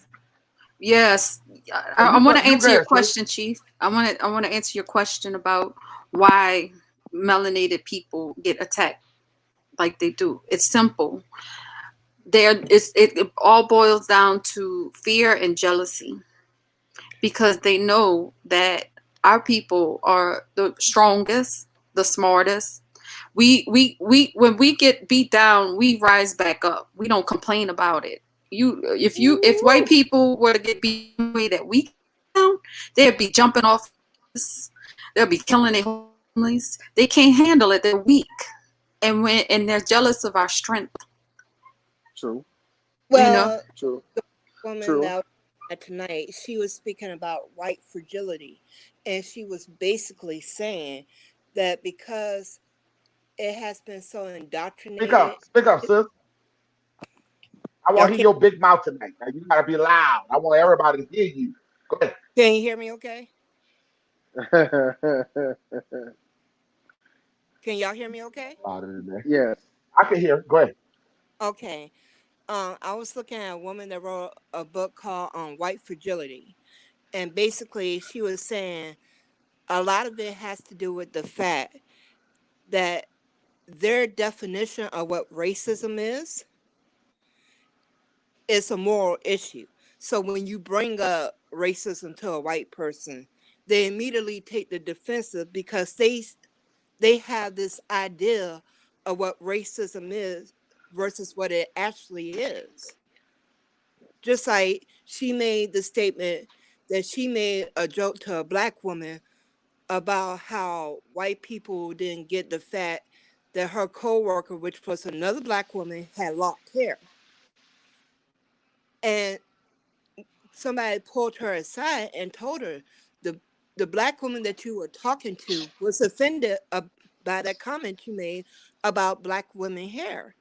Yes. So I want to you answer your guys, sis. question, Chief. I want to answer your question about why melanated people get attacked like they do. It's simple. It all boils down to fear and jealousy because they know that our people are the strongest, the smartest. We when we get beat down, we rise back up. We don't complain about it. If white Woo. people were to get beat the way that we down, they'd be jumping off. They'll be killing their families. They can't handle it. They're weak, and they're jealous of our strength. True, You know. Well, true, the woman true. that was tonight, she was speaking about white fragility, and she was basically saying that because it has been so indoctrinated. Speak up, sis. I Y'all want to hear can your big mouth tonight. Now you gotta be loud. I want everybody to hear you. Go ahead. can you hear me? Okay, can y'all hear me? Okay, Louder than that. Yes. I can hear. Go ahead. okay. I was looking at a woman that wrote a book called "White Fragility," and basically she was saying a lot of it has to do with the fact that their definition of what racism is a moral issue. So when you bring up racism to a white person, they immediately take the defensive because they have this idea of what racism is versus what it actually is. Just like she made the statement that she made a joke to a black woman about how white people didn't get the fact that her coworker, which was another black woman, had locked hair. And somebody pulled her aside and told her the the black woman that you were talking to was offended by that comment you made about black women hair.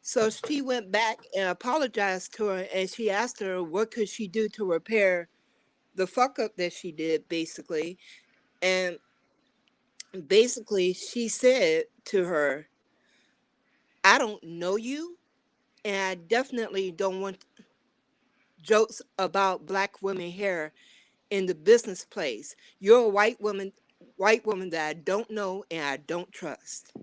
So she went back and apologized to her, and she asked her what could she do to repair the fuck up that she did, basically. And basically she said to her, I don't know you, and I definitely don't want jokes about black women hair in the business place. You're a white woman that I don't know and I don't trust.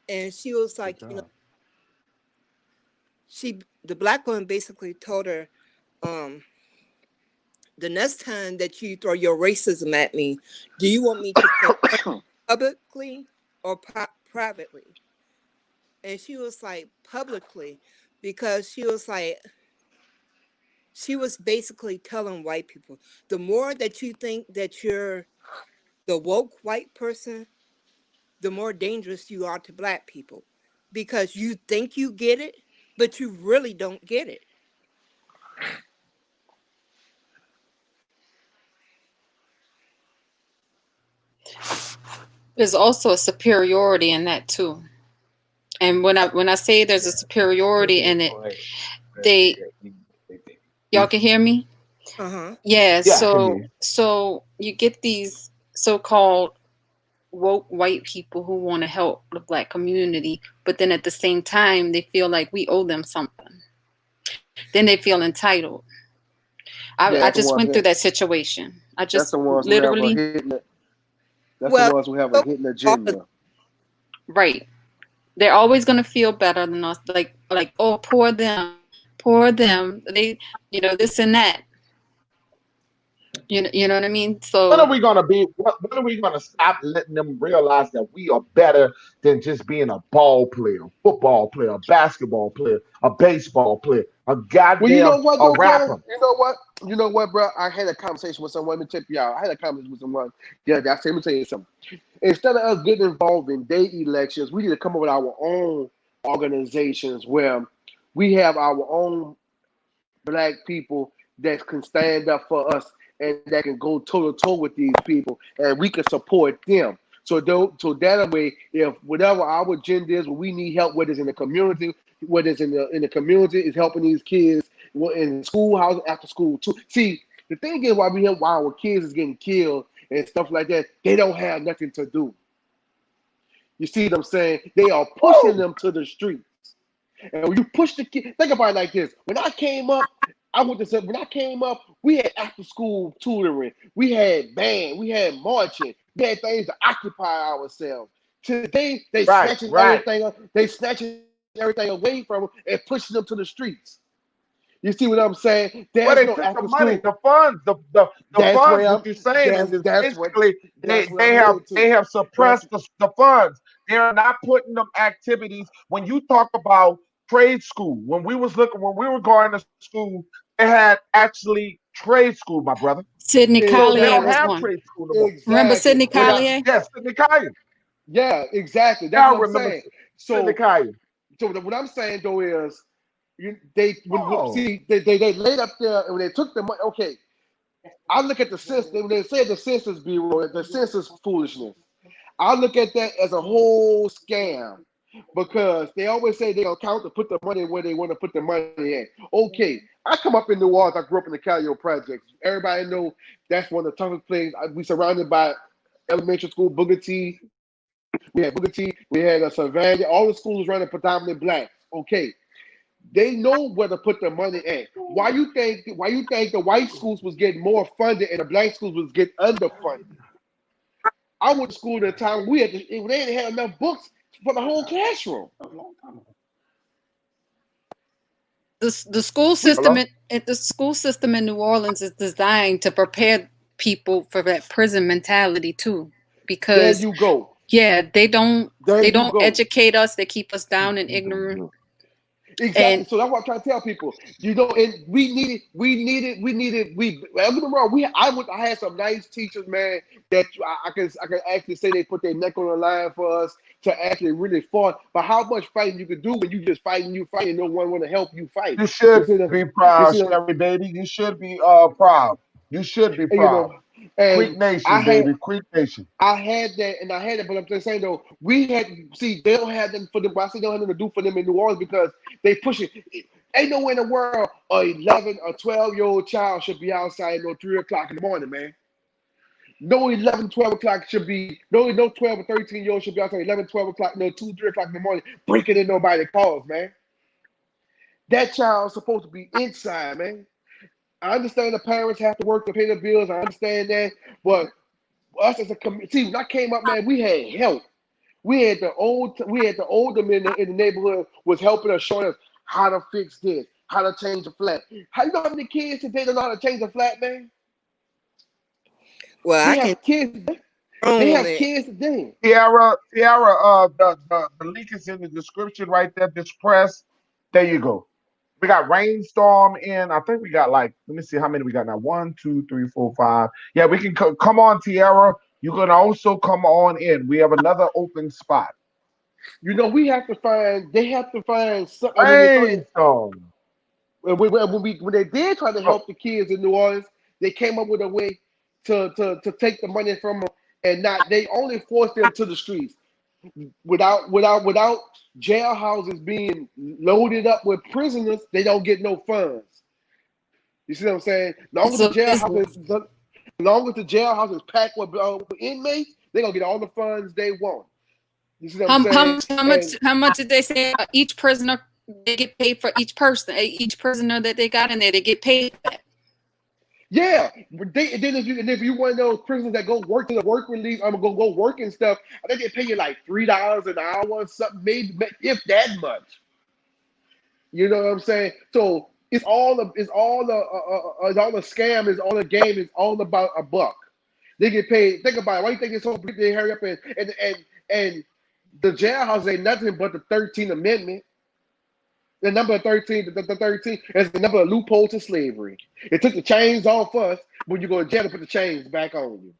And she was Good like, job. the black woman basically told her, um, the next time that you throw your racism at me, do you want me to confront publicly or privately? And she was like, publicly, because she was basically telling white people, the more that you think that you're the woke white person, the more dangerous you are to black people, because you think you get it, but you really don't get it. There's also a superiority in that too. And when I say there's a superiority in it, they y'all can hear me? Uh-huh. Yeah, Yeah, I can hear so you. so you get these so-called woke white people who want to help the black community, but then at the same time they feel like we owe them something. Then they feel entitled. Yeah, I that's the just ones went through that that situation. I that's just the ones who have a literally hidden that's the Well, ones who have a so hidden all the agenda. right. They're always gonna feel better than us. Like oh poor them, poor them. They this and that. You know what I mean? When are So we gonna be? When are we gonna stop letting them realize that we are better than just being a ball player, football player, a basketball player, a baseball player, a Well, you goddamn know what a though, bro? rapper? You know what, bro? I had a conversation with someone. Let me check you out. I had a conversation with someone. Yeah, that's let me tell you something. Instead of us getting involved in day elections, we need to come up with our own organizations where we have our own black people that can stand up for us and that can go toe to toe with these people, and we can support them. So that way, if whatever our agenda is, when we need help, whether it's in the community, whether it's in the community, is helping these kids in schoolhouse after school too. See, the thing is, why our kids is getting killed and stuff like that, they don't have nothing to do. You see what I'm saying? They are pushing Woo! them to the streets. And when you push the kid, think about it like this. When I came up, I went to say when I came up, we had after school tutoring, we had band, we had marching, we had things to occupy ourselves. Today Right, right. they snatching everything away from them and pushing them to the streets. You see what I'm saying? There's Well, no they took after the school. money, the funds, the That's funds. where I'm. What you're saying is That's what. basically That's what they I'm have headed to. they have That's suppressed the funds. They are not putting them activities. When you talk about trade school, when we were going to school, they had actually trade school, my brother. Sidney So they Collier don't was have exactly. one. trade school no more. Remember Exactly. Sidney What I Collier? Yes, Nikaya. Yeah, exactly. That's I what I'm remember saying. So, Nikaya. what I'm saying though is, they when Oh, see they laid up there and when they took the money. Okay, I look at the census. When they said the Census Bureau, the census foolishness. I look at that as a whole scam because they always say they'll count to put the money where they want to put the money at. Okay, I come up in New Orleans. I grew up in the Callio Projects. Everybody know that's one of the toughest places. We surrounded by elementary school, Booker T. We had Booker T. We had a Savannah. All the schools running predominantly black. Okay, They know where to put their money at. Why you think the white schools was getting more funded and the black schools was getting underfunded? I went to school at a time we had to, they didn't have enough books for the whole classroom. The school We system the school system in New Orleans is designed to prepare people for that prison mentality too, there because you go. they don't There you go. educate us. They keep us down and ignorant. Exactly. And So that's what I'm trying to tell people. You know, and don't get me wrong. I had some nice teachers, man, that I can actually say they put their neck on the line for us to actually really fight. But how much fighting you can do when you just fighting, no one want to help you fight. You You should see the, be you proud, see the, Sherry, baby. You should be proud. You should be you proud. know, Creek and Nation, baby. Creek Nation. I had that, and I had it, but I'm just saying though, we had see they don't have them for them. I say they don't have them to do for them in New Orleans because they push it. Ain't nowhere in the world a 11 or 12-year-old child should be outside no 3 o'clock in the morning, man. No 11, 12 o'clock should be no 12 or 13-year-old should be outside 11, 12 o'clock, no 2, 3 o'clock in the morning breaking in nobody's calls, man. That child's supposed to be inside, man. I understand the parents have to work to pay the bills. I understand that, but us as a community, when I came up, man, we had help. We had the older men in the neighborhood was helping us, showing us how to fix this, how to change a flat. How you know how many kids today don't know how to change a flat, man? Well, They I can have kids. They own have it. kids today. Tiara, the link is in the description right there. This press. There you go. We got Rainstorm in. I think we got like, let me see how many we got now. 1, 2, 3, 4, 5. Yeah, we can come on, Tiara. You can also come on in. We have another open spot. You know, they have to find something Rainstorm. when they did try to Oh, help the kids in New Orleans, they came up with a way to take the money from them and not they only forced them to the streets. Without jailhouses being loaded up with prisoners, they don't get no funds. You see what I'm saying? so it's Long as the jailhouse is packed with inmates, they're gonna get all the funds they want. You see what I'm saying? And how much did they say each prisoner they get paid for each person, each prisoner that they got in there, they get paid for that. yeah, and then if you one of those prisoners that go work to the work release, I'm gonna go work and stuff, I think they pay you like $3 an hour or something, maybe if that much. You know what I'm saying? So it's all a scam. It's all a game. It's all about a buck. They get paid. Think about it. Why do you think it's so big? They hurry up and the jailhouse ain't nothing but the 13th Amendment. The number 13, the 13 is the number of loophole to slavery. It took the chains off us when you go to jail to put the chains back on you.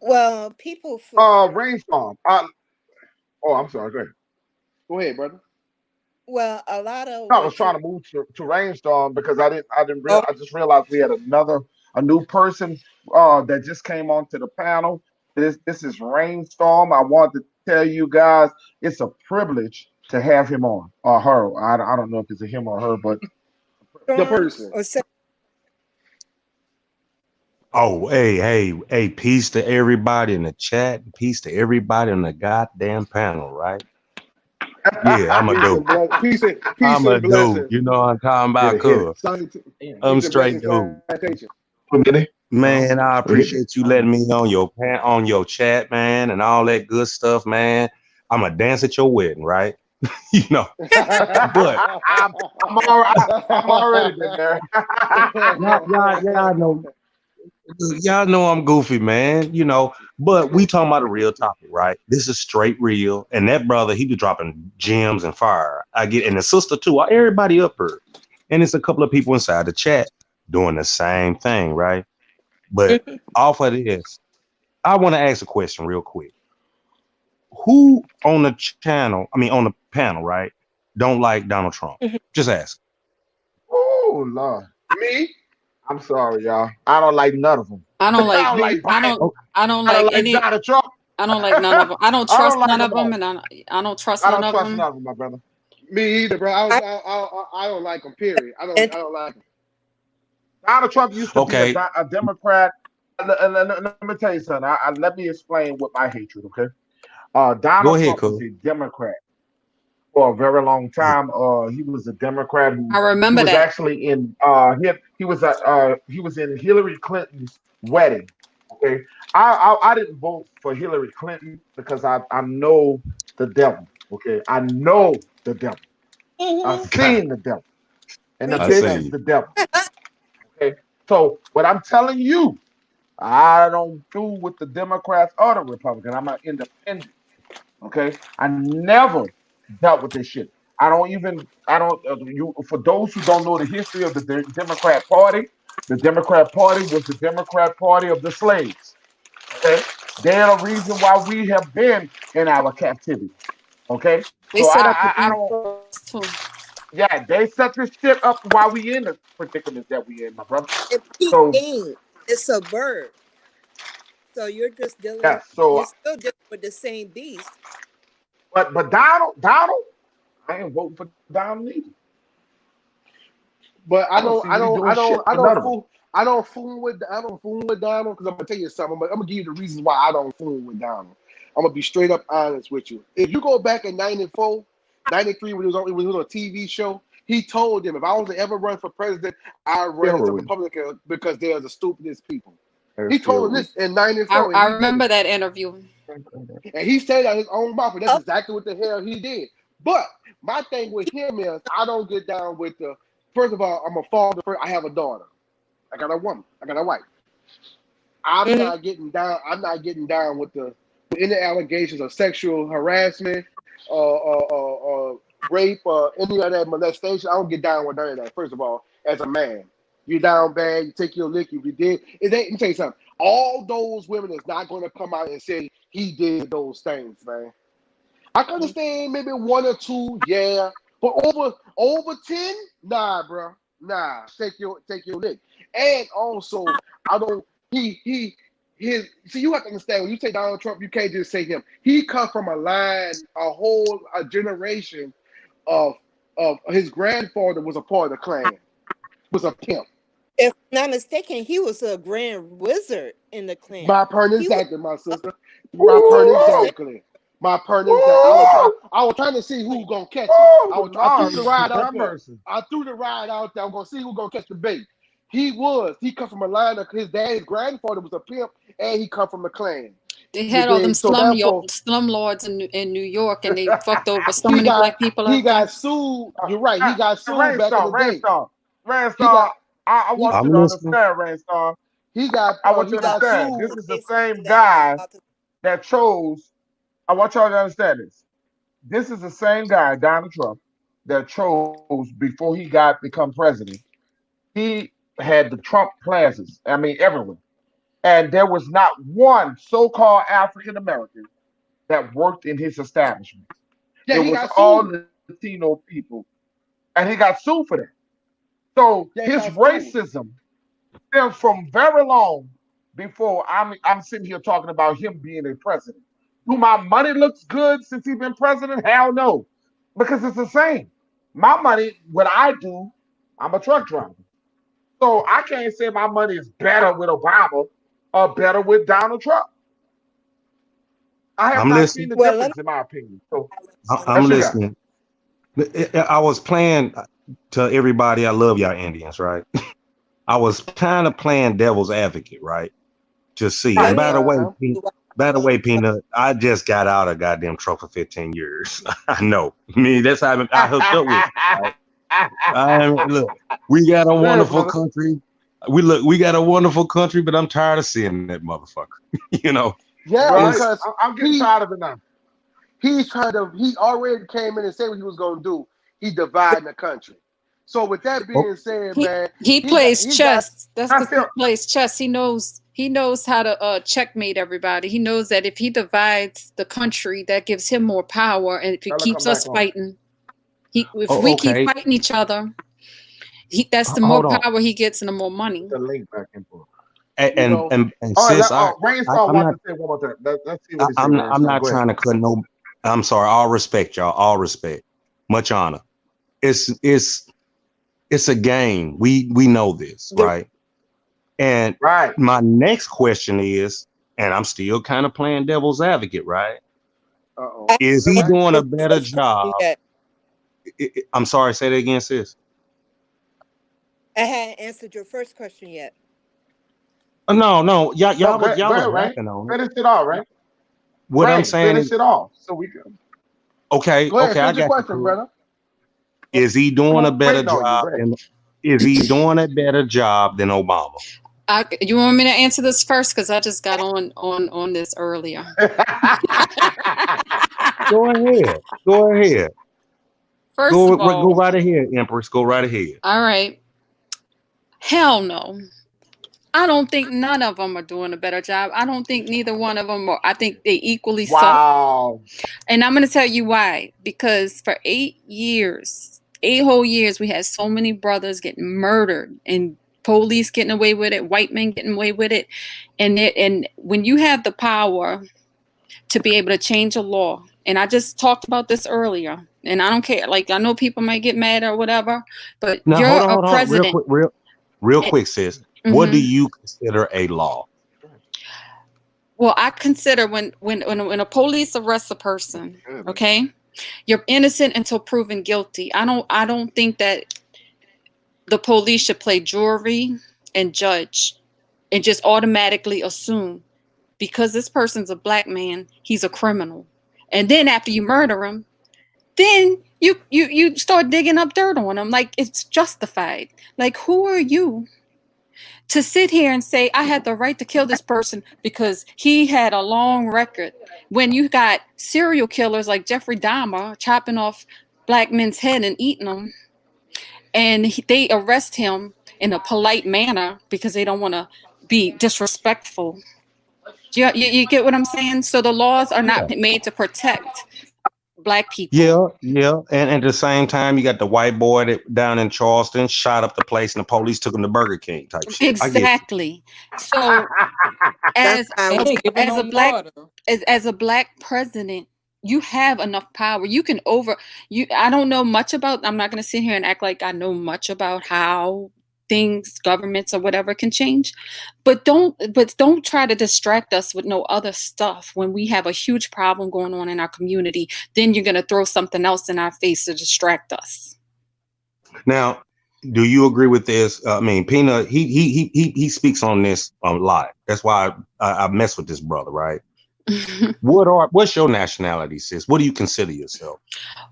Well, people for Rainstorm. I'm sorry. Go ahead. Go ahead, brother. well, a lot of I was what trying you to move to Rainstorm because oh, I just realized we had a new person that just came onto the panel. This is Rainstorm. I want to tell you guys it's a privilege to have him on or her. I don't know if it's a him or her, but The storm person. or say, Oh, hey, peace to everybody in the chat. Peace to everybody on the goddamn panel, right? Yeah, I'm a Peace dude. and bless, peace I'm a and dude. blessings. You know what I'm talking hit about, it, hit it. cuz. I'm Peace and straight blessings, dude. citation. A minute. Man, I We hit it. appreciate you letting me on your chat, man, and all that good stuff, man. I'm a dance at your wedding, right? You know. But I'm already been there. y'all know y'all know I'm goofy, man. You know, but we talking about a real topic, right? This is straight real. And that brother, he be dropping gems and fire. I get, and the sister too. Everybody up here, and it's a couple of people inside the chat doing the same thing, right? But off of this, I want to ask a question real quick. Who on the channel, I mean on the panel, right, don't like Donald Trump? Just ask. Oh Lord. Me? I'm sorry, y'all. I don't like none of them. I don't I like don't like I Biden. don't I don't I don't like like any Donald Trump. I don't like none of them. I don't I don't trust like none them of them, all. and I don't trust I none don't of trust them. none of them, my brother. Me either, bro. I, I don't like him. Period. and I don't like him. Donald Trump used to be Okay, a Democrat. Let me tell you something. Let me explain what my hatred. Okay. go Donald ahead, Trump was cool. a Democrat. for a very long time. He was a Democrat who I he remember was that. actually in he was in Hillary Clinton's wedding. Okay, I didn't vote for Hillary Clinton because I know the devil. Okay, I know the devil. I've seen the devil, and the Me I too. bitch is see. the devil. Okay, so what I'm telling you, I don't do with the Democrats or the Republicans. I'm an independent. Okay, I never dealt with this shit. I don't. You for those who don't know the history of the Democrat Party, the Democrat Party was the Democrat Party of the slaves. Okay, they're the reason why we have been in our captivity. Okay, They so set up the I Jim don't. Crows too. Yeah, they set this shit up while we in the predicament that we in, my brother. And Pete So King, it's a bird. So you're just dealing, yeah, so you're still dealing with the same beast. but Donald, I ain't voting for Donald either. But I don't see what he doing shit for I none don't of us. fool I don't fool with Donald because I'm gonna tell you something. I'm gonna give you the reasons why I don't fool with Donald. I'm gonna be straight up honest with you. If you go back in 94, 93 when he was on a TV show, he told them if I was to ever run for president, I'd run as a Steroids. Republican because they are the stupidest people. And He told them steroids. this in 94 and I he did remember it. that interview. And he said out his own mouth, and that's Oh, exactly what the hell he did. But my thing with him is I don't get down with the first of all, I'm a father. I have a daughter. I got a woman. I got a wife. mhm. I'm not getting down with the with any allegations of sexual harassment, rape, any of that molestation. I don't get down with none of that. First of all, as a man, you down bad. You take your lick. If you did, it ain't. Let me tell you something. All those women is not going to come out and say he did those things, man. I can understand maybe one or two, yeah, but over 10, nah, bro, nah. Take your lick. And also, I don't. He his. See, you have to understand when you say Donald Trump, you can't just say him. He come from a line, a generation of his grandfather was a part of the Klan, was a pimp. If I'm not mistaken, he was a grand wizard in the clan. My point He was exactly, my a sister. My point Woo! magnificent. exactly. My point exactly. Woo! I was trying to see who gonna catch it. Woo! I threw the Lord, ride out have there. mercy. I threw the ride out there. I'm gonna see who gonna catch the bait. He come from a line of his dad, his grandfather was a pimp, and he come from a clan. They You had all them dig? So therefore, slum lords in New York, and they fucked over so he many got black people he out there. got sued. You're right. He got sued back in Rainstorm, the day. Rainstorm, He got Rainstorm. I he want you I'm to listening. understand, Rainstorm. he got I want you he to got understand. sued. This is the Say something same that I'm not guy about to. that chose. I want y'all to understand this. This is the same guy, Donald Trump, that chose before he got become president. He had the Trump plazas. I mean, everywhere, and there was not one so-called African American that worked in his establishment. Yeah, It he was got all sued. Latino people, and he got sued for that. So Yeah, he his got sued. racism stems from very long before I'm sitting here talking about him being a president. Do my money looks good since he's been president? Hell no, because it's the same. My money, what I do, I'm a truck driver, so I can't say my money is better with Obama or better with Donald Trump. I have I'm not seen listening. the Well, let me difference in my opinion. So challenge I'm that's you got. listening. I was playing to everybody. I love y'all Indians, right? I was kind of playing devil's advocate, right? To see. you. And Let me Uh-huh. By the way, Peanut, I just got out of goddamn truck for 15 years. I know. I mean, that's how I hooked up with it, right? Look, we got a Yeah, wonderful brother. country. We got a wonderful country, but I'm tired of seeing that motherfucker. you know, Yeah, Right. it's because I'm getting he tired of it now. he already came in and said what he was gonna do. He dividing the country. So with that oh, being said, He man, he plays he got chess. That's That's because he it. plays chess. He knows how to checkmate everybody. He knows that if he divides the country, that gives him more power, and if he Tell her come keeps back us on. fighting, if we keep okay. fighting each other, that's the more Hold on. power he gets and the more money. Put the link back in for. you know, And All right, sis, Rainstorm I'm wants not to say one more time. Let's see what he said, I'm Rainstorm. not Go ahead. trying to cut no. I'm sorry. All respect, y'all. All respect. Much honor. It's it's it's a game. We know this, the right? And Right. my next question is, and I'm still kind of playing devil's advocate, right? uh oh. I Is he Okay. doing a will better say something job? that. I'm sorry, say that again, sis. I hadn't answered your first question yet. No, y'all No, y'all was go y'all was ahead, Rain. rapping on it. Finish it all, Rain. What I'm Rain, saying is, finish it off so we can. okay, Go ahead, okay, I finish your got you, question, cool. brother. Is he I'm doing a better waiting on you, job Rain. than Obama? You want me to answer this first? Because I just got on this earlier. Go ahead. Go ahead. First Go of all, right ahead, Empress. Go right ahead. all right. Hell no. I don't think none of them are doing a better job. I don't think neither one of them are. I think they equally suck. Wow. And I'm going to tell you why. Because for 8 whole years, we had so many brothers getting murdered and police getting away with it, white men getting away with it. And when you have the power to be able to change a law, and I just talked about this earlier, and I don't care. Like, I know people might get mad or whatever, but Now you're a hold on, president. real quick, sis. What do you consider a law? Well, I consider when a police arrests a person, okay, you're innocent until proven guilty. I don't think that the police should play jury and judge and just automatically assume because this person's a black man, he's a criminal. And then after you murder him, then you start digging up dirt on him like it's justified. Like, who are you to sit here and say I had the right to kill this person because he had a long record, when you got serial killers like Jeffrey Dahmer chopping off black men's head and eating them, and they arrest him in a polite manner because they don't want to be disrespectful. You get what I'm saying? So the laws are Yeah. not made to protect black Yeah, people. yeah. And at the same time, you got the white boy that down in Charleston shot up the place and the police took him to Burger King type shit. I get you. Exactly. So That's as why I was as a black as a black president, you have enough power. You can over you. I don't know much about. I'm not going to sit here and act like I know much about how things, governments or whatever can change, but don't try to distract us with no other stuff when we have a huge problem going on in our community. Then you're going to throw something else in our face to distract us. Now, do you agree with this? I mean, Peanut, he speaks on this a lot. That's why I mess with this brother, right? What's your nationality, sis? What do you consider yourself?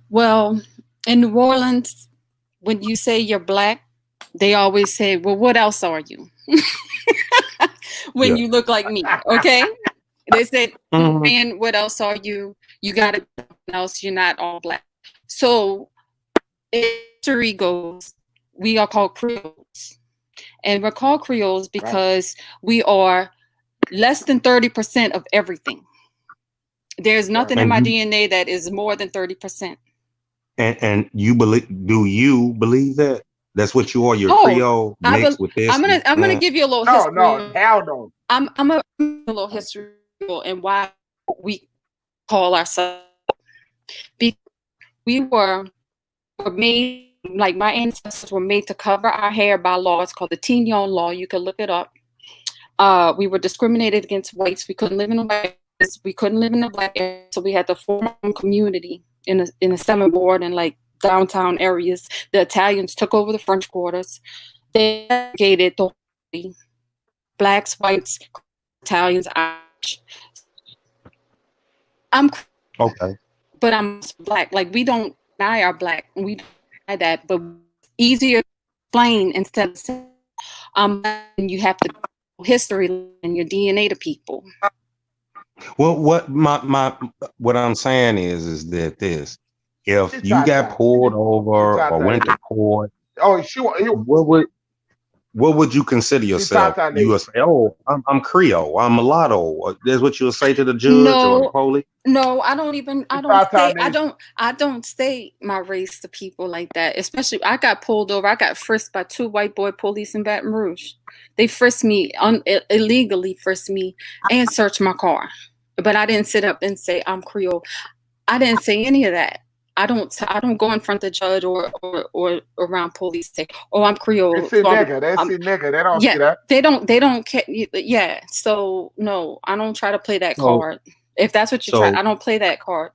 Well, in New Orleans, when you say you're black, they always say, well, what else are you? When Yeah. you look like me, okay? They said, Mhm. and what else are you? You got to be something else. You're not all black. So history goes, we are called Creoles. And we're called Creoles because we are less than 30% of everything. There's nothing in my DNA that is more than 30%. And you do you believe that? That's what you are, your Oh, Creole mixed with this. I'm gonna give you a little No, history. no, hell no. I'm a little history and why we call ourselves, because we were made, like my ancestors were made to cover our hair by law. It's called the Tignon law. You can look it up. We were discriminated against whites. We couldn't live in the white areas. We couldn't live in the black area. So we had to form our own community in a semi-board and like downtown areas. The Italians took over the French quarters. They segregated the blacks, whites, Italians, Irish. I'm Okay. but I'm black. Like, we don't deny our black. We don't deny that, but easier to explain instead of saying you have to history and your DNA to people. Well, what I'm saying is that this, if you got pulled over or went to court, Oh, what would you consider yourself? You would say, "Oh, I'm Creole. I'm mulatto." That's what you would say to the judge or the police. No, I don't say my race to people like that. Especially, I got pulled over. I got frisked by 2 white boy police in Baton Rouge. They frisked me illegally, frisked me and searched my car. But I didn't sit up and say I'm Creole. I didn't say any of that. I don't go in front of the judge or around police say, "Oh, I'm Creole." They see nigga. They see nigga. They don't see that. They don't care. Yeah. So no, I don't try to play that card. If that's what you try, I don't play that card.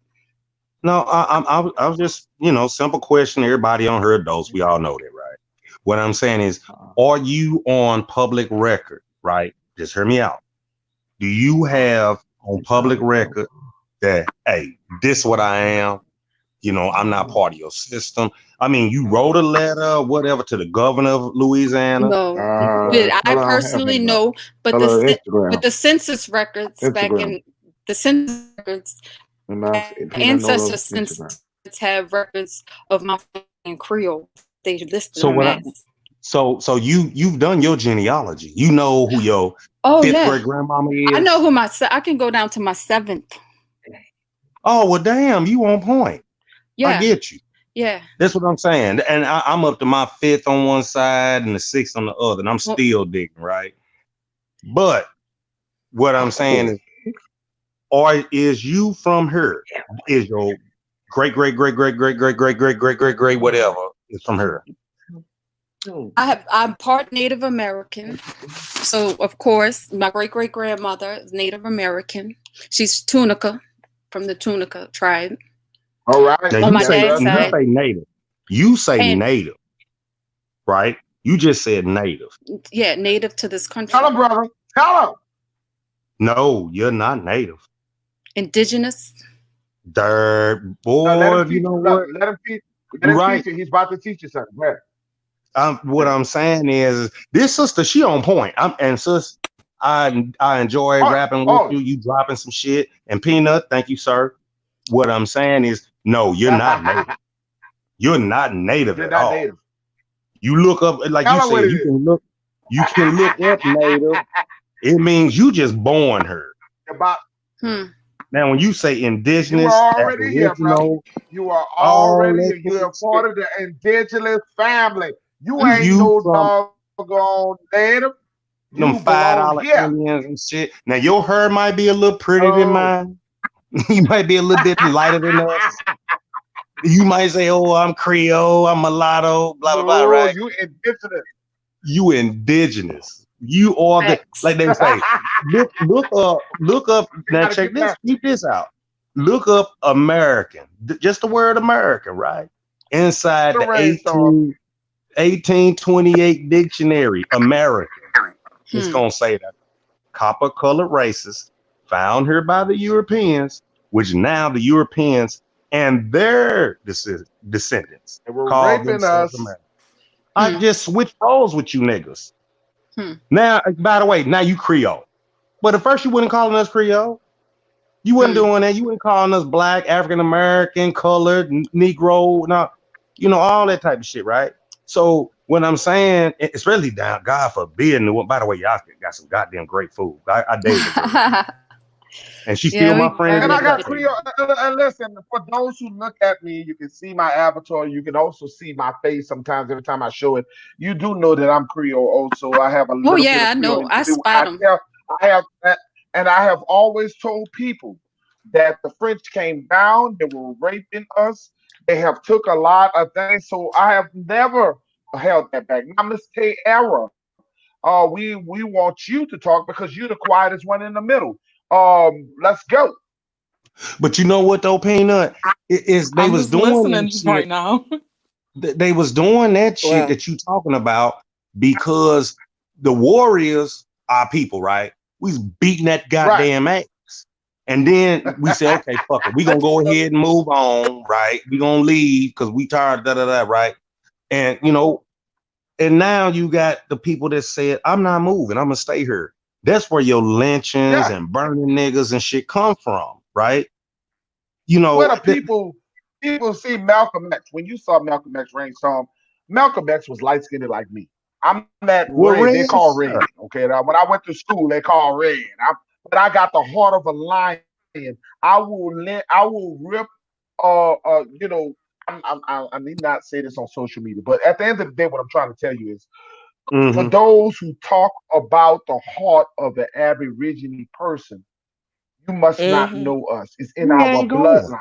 No, I was just, simple question. Everybody on her adults, we all know that, right? What I'm saying is, are you on public record, right? Just hear me out. Do you have on public record that, hey, this what I am? I'm not part of your system. I mean, you wrote a letter, whatever, to the governor of Louisiana. No, did I Tell her I don't have personally email. know? But Tell the her but Instagram. the census records back Instagram. in the census records, Enough. Peanut ancestor noodles. Instagram. census have records of my family in Creole. They listed So on what? that. So you've done your genealogy. You know who your Oh fifth yeah, great grandmama I know is. who I can go down to my seventh. Oh well, damn, you on point. I Yeah, get you. yeah. That's what I'm saying. And I'm up to my fifth on one side and the sixth on the other, and I'm Well, still digging, right? But what I'm saying Oh, is, or is you from her? Is your great great great great great great great great great great great whatever is from her? I'm part Native American, so of course my great great grandmother is Native American. She's Tunica from the Tunica tribe all right. Now on you my Yes, say dad's sir. you side, say native. You say and native, right? You just said native. yeah, native to this Tell country. her, brother. Tell her. No, you're not native. Indigenous. Dirt Now let boy, him you teach. know Look, what? let him teach. Let You're him right. teach you. He's about to teach you something. Go ahead. What Yeah. I'm saying is this sister, she on point. And sis, I enjoy Oh, rapping with oh. you. You dropping some shit. And Peanut, thank you, sir. What I'm saying is, no, you're not native. You're not native You're at not all. native. You look up, like you Tell her what said, it is. you can look up native. It means you just born her. About Hmm. Now, when you say you indigenous, are already here, brother. aboriginal, You are all already that here. You good are shit, part of the indigenous family. You ain't you no from doggone native. them You five belong dollar here. aliens and shit. Now your hair might be a little prettier than Oh. mine. You might be a little bit lighter than us. You might say, "Oh, I'm Creole, I'm mulatto, blah blah blah." No, Right? you indigenous. You indigenous. You are the, like Facts. they say. Look up. You Now gotta check get this. that. Keep this out. Look up American. Just the word American, right? Inside The the rainstorm. 1828 dictionary, American. It's Hmm. gonna say that copper colored races found here by the Europeans, which now the Europeans and their descendants They were call raping themselves us. American. I Hmm. just switched roles with you niggas. Hmm. Now, by the way, now you Creole. But at first you wouldn't calling us Creole. You wasn't Hmm. doing that. You wouldn't calling us black, African American, colored, Negro, no, all that type of shit, right? So what I'm saying, it's really down, God forbid. By the way, y'all got some goddamn great food. I dated a girl, and she's still Yeah, my we friend to And this I very got day. good. Creole. And listen, for those who look at me, you can see my avatar. You can also see my face sometimes every time I show it. You do know that I'm Creole also. I have a Oh little bit yeah, of I Creole know. in I me. spot them. I have, and I have always told people that the French came down, they were raping us, they have took a lot of things. So I have never held that back. Now, Miss K era, we want you to talk because you're the quietest one in the middle. Let's go. But you know what though, Peanut? They I'm was just doing that listening right shit. now. They was doing that shit Well, that you talking about because the Warriors are people, right? We was beating that Right. goddamn ass. And then we said, okay, fuck it. We gonna go so ahead and move on, right? We gonna leave because we tired, da da da, right? And and now you got the people that said, I'm not moving, I'm gonna stay here. That's where your lynchings Yeah. and burning niggas and shit come from, right? Where the That people see Malcolm X. When you saw Malcolm X Rainstorm, Malcolm X was light skinned like me. I'm that well, red. They Red, call red. Okay. Now, when I went to school, they call red. But I got the heart of a lion. I will rip. You know. I need not say this on social media, but at the end of the day, what I'm trying to tell you is, for mm-hmm. those who talk about the heart of the Aborigine person, you must not hmm know us. It's in We our ain't going. bloodline.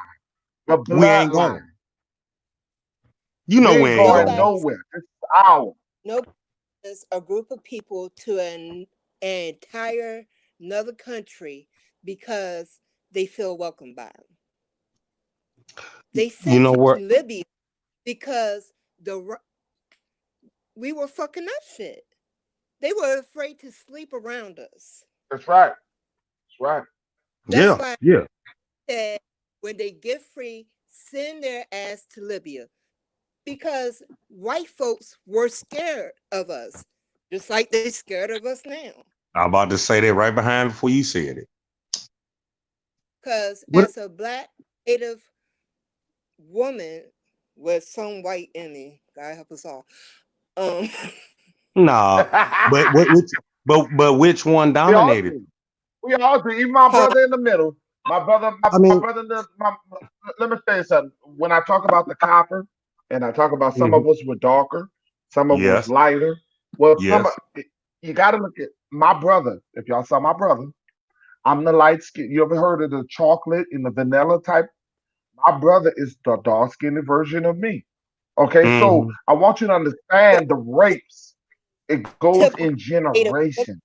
The We ain't going. bloodline. You We know we ain't ain't going going. nobody's nowhere. This is ours. nobody is a group of people to an entire another country because they feel welcome by them. They You sent know you to what? Libya because we were fucking up shit. They were afraid to sleep around us. That's right. That's right. That's Yeah, why yeah. I said when they get free, send their ass to Libya because white folks were scared of us, just like they're scared of us now. I'm about to say that right behind before you said it. Because What? as a black native woman with some white in me, God help us all. Um, Nah, but what? Which, but which one we all dominated? do. We all do. Even my huh? brother in the middle. I My mean, brother. Let me tell you something. When I talk about the copper, and I talk about some mhm. of us were darker, some of us Yes, lighter. Well, yes. you got to look at my brother. If y'all saw my brother, I'm the light skin. You ever heard of the chocolate and the vanilla type? My brother is the dark skinned version of me. Okay, so Hmm. I want you to understand the rapes. It goes in Typical native woman, generations.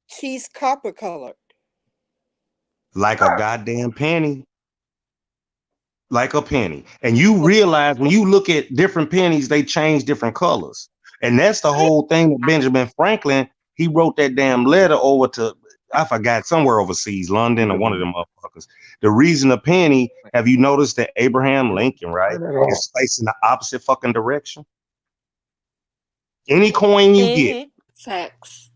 she's copper colored. Like a goddamn penny. Like a penny. And you realize when you look at different pennies, they change different colors. And that's the whole thing that Benjamin Franklin, he wrote that damn letter over to, I forgot, somewhere overseas, London or one of them motherfuckers. The reason a penny, have you noticed that Abraham Lincoln, right, is facing the opposite fucking direction? Any coin you get, Mm-hmm. Facts.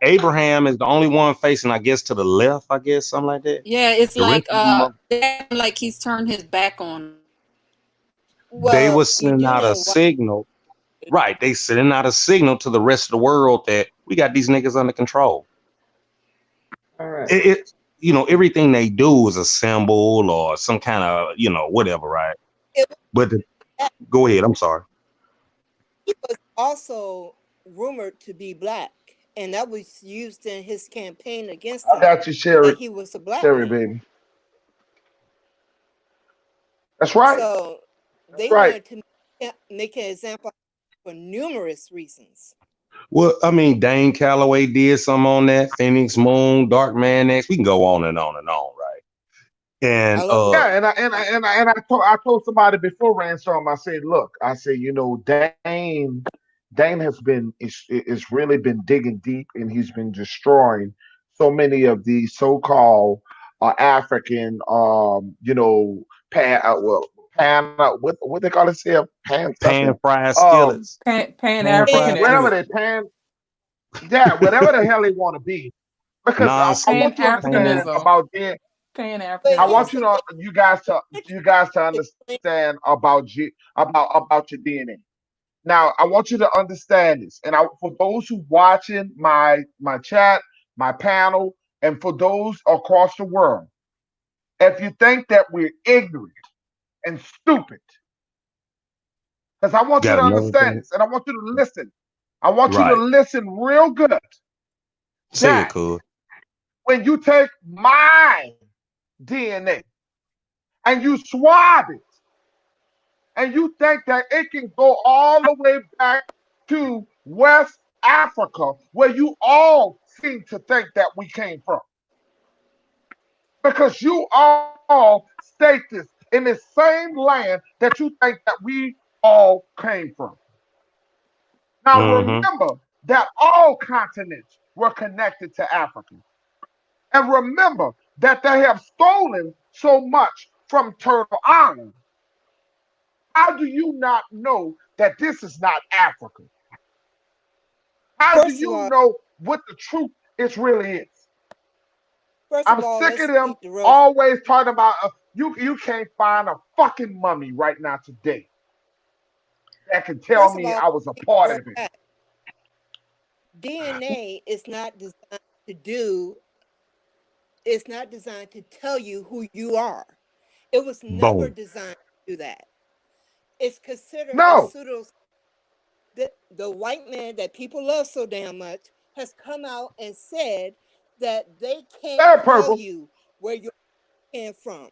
Abraham is the only one facing, I guess, to the left, I guess, something like that. Yeah, it's The rest like of them, like he's turned his back on 'em. they Well, were you sending do out a know why. signal. Right. They sending out a signal to the rest of the world that we got these niggas under control. All right. Everything they do is a symbol or some kind of, whatever, right? It, But go ahead. I'm sorry. he was also rumored to be black, and that was used in his campaign against I him, got you, Sherry. that he was a black Sherry, man. baby. That's right. So That's they right. wanted to make an example for numerous reasons. Well, I mean, Dane Calloway did some on that. Phoenix Moon, Dark Man X. We can go on and on and on, right? And I love me some. Yeah, I told somebody before Randstorm. I said, look, I said, Dane has been is really been digging deep, and he's been destroying so many of these so-called African, pan, what they call it here, pan something, pan fried um, skillets, Pan pan fried whatever Africanism. skillets, they pan, yeah, whatever the hell they want to be, because I Pan want nonsense. you to understand Pan. Africanism. about Dan. Pan But I here's want Africanism. the thing: you guys to understand about your DNA. Now, I want you to understand this, and for those who watching my chat, my panel, and for those across the world, if you think that we're ignorant and stupid, because I want you Got to another understand thing? this, and I want you to listen. I want you to Right. listen real good. Say it, That cool. when you take my DNA and you swab it and you think that it can go all the way back to West Africa, where you all seem to think that we came from. Because you all state this in the same land that you think that we all came from. Now Mm-hmm. remember that all continents were connected to Africa. And remember that they have stolen so much from Turtle Island. How do you not know that this is not Africa? How do first of you all, know what the truth is really is? first I'm of all, sick of let's them keep the real. always talking about you can't find a fucking mummy right now today that can tell First of me all, I was a keep the part real of it. fact. DNA is not designed to do. It's not designed to tell you who you are. It was never Boom. designed to do that. It's considered a No, pseudo. The white man that people love so damn much has come out and said that they can't they're tell purple. you where you came from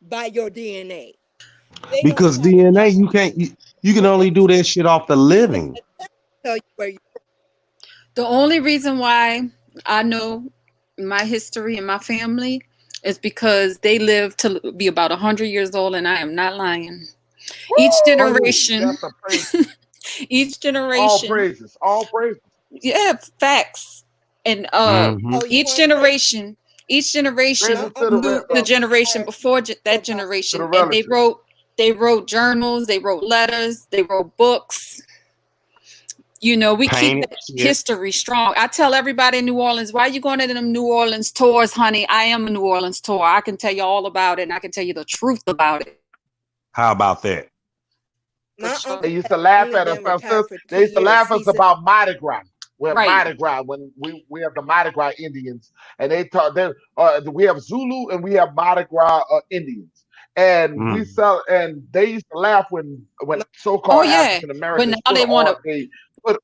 by your DNA. They don't Because have DNA, enough you can only do information that shit off the to even living. attempt to tell you where you. The only reason why I know my history and my family It's because they live to be about 100 years old, and I am not lying. Each Woo! generation, That's a praise. each All generation, praises. All praises. yeah, facts. And Mm-hmm. Oh, you each want praise? generation, each generation Praises to the knew the generation Our before that clubhouse. to the generation, and relative. they wrote journals, they wrote letters, they wrote books. We keep Painted that shit. history strong. I tell everybody in New Orleans, why are you going to them New Orleans tours, honey? I am a New Orleans tour. I can tell you all about it, and I can tell you the truth about it. How about that? For My sure. They uncle used has to laugh only at us. been retired for They used to 2 years. laugh at He us said, about Mardi Gras. We're Right. Mardi Gras when we have the Mardi Gras Indians, and they talk. We have Zulu and we have Mardi Gras Indians, and we Mm. sell. And they used to laugh when my, Oh so-called yeah. African But Americans now they want to. put.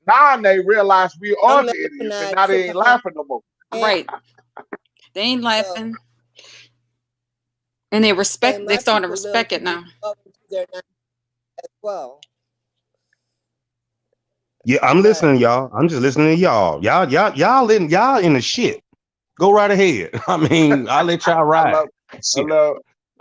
Now they realize we are I'm the idiots, and Mechanized now they trip ain't to Harlem. laughing no more. And Right. They ain't so, laughing, and they and respect. They my starting to people live respect to it be now. well into their 90s as well. Yeah, I'm But listening, y'all. I'm just listening to y'all. Y'all in the shit. Go right ahead. I mean, I'll let y'all I ride. love, I Shit. love,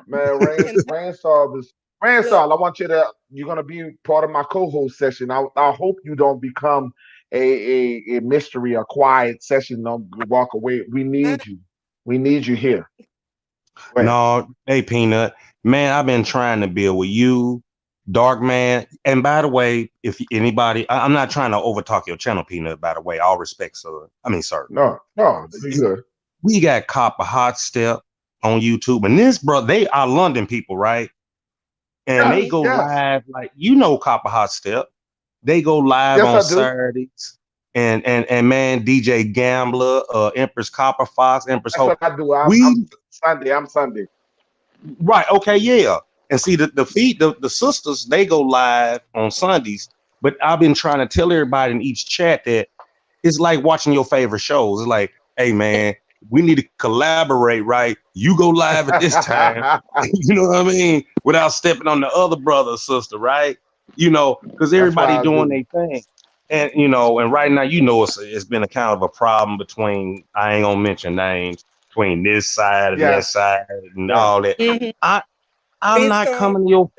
man. and Rainstorm is look, Rainstorm. I want you to. You're gonna be part of my co-host session. I hope you don't become a mystery, a quiet session. Don't walk away. We I, need you. We need you here. Go ahead. No, hey Peanut, man, I've been trying to build with you, Dark Man. And by the way, if anybody, I'm not trying to overtalk your channel, Peanut. By the way, all respect, sir. I mean, sir. No, no, you good. We got Copper Hot Step on YouTube, and this bro, they are London people, right? And they Yes, mhm. go yes, live like Copper Hot Step. They go live yes. on I do. Saturdays. And man, DJ Gambler, Empress Copper Fox, Empress That's what Hope. I do. I'm We Sunday. I'm Sunday. Right. Okay. Yeah. And see the sisters, they go live on Sundays. But I've been trying to tell everybody in each chat that it's like watching your favorite shows. It's like, hey man, we need to collaborate, right? You go live at this time, you know what I mean, without stepping on the other brother or sister, right? Because That's everybody why I doing do. their thing. And and right now, it's been a kind of a problem between, I ain't gonna mention names, between this side and that Yes, side and yes. all that. Mhm. I I'm not Rainstorm, coming to your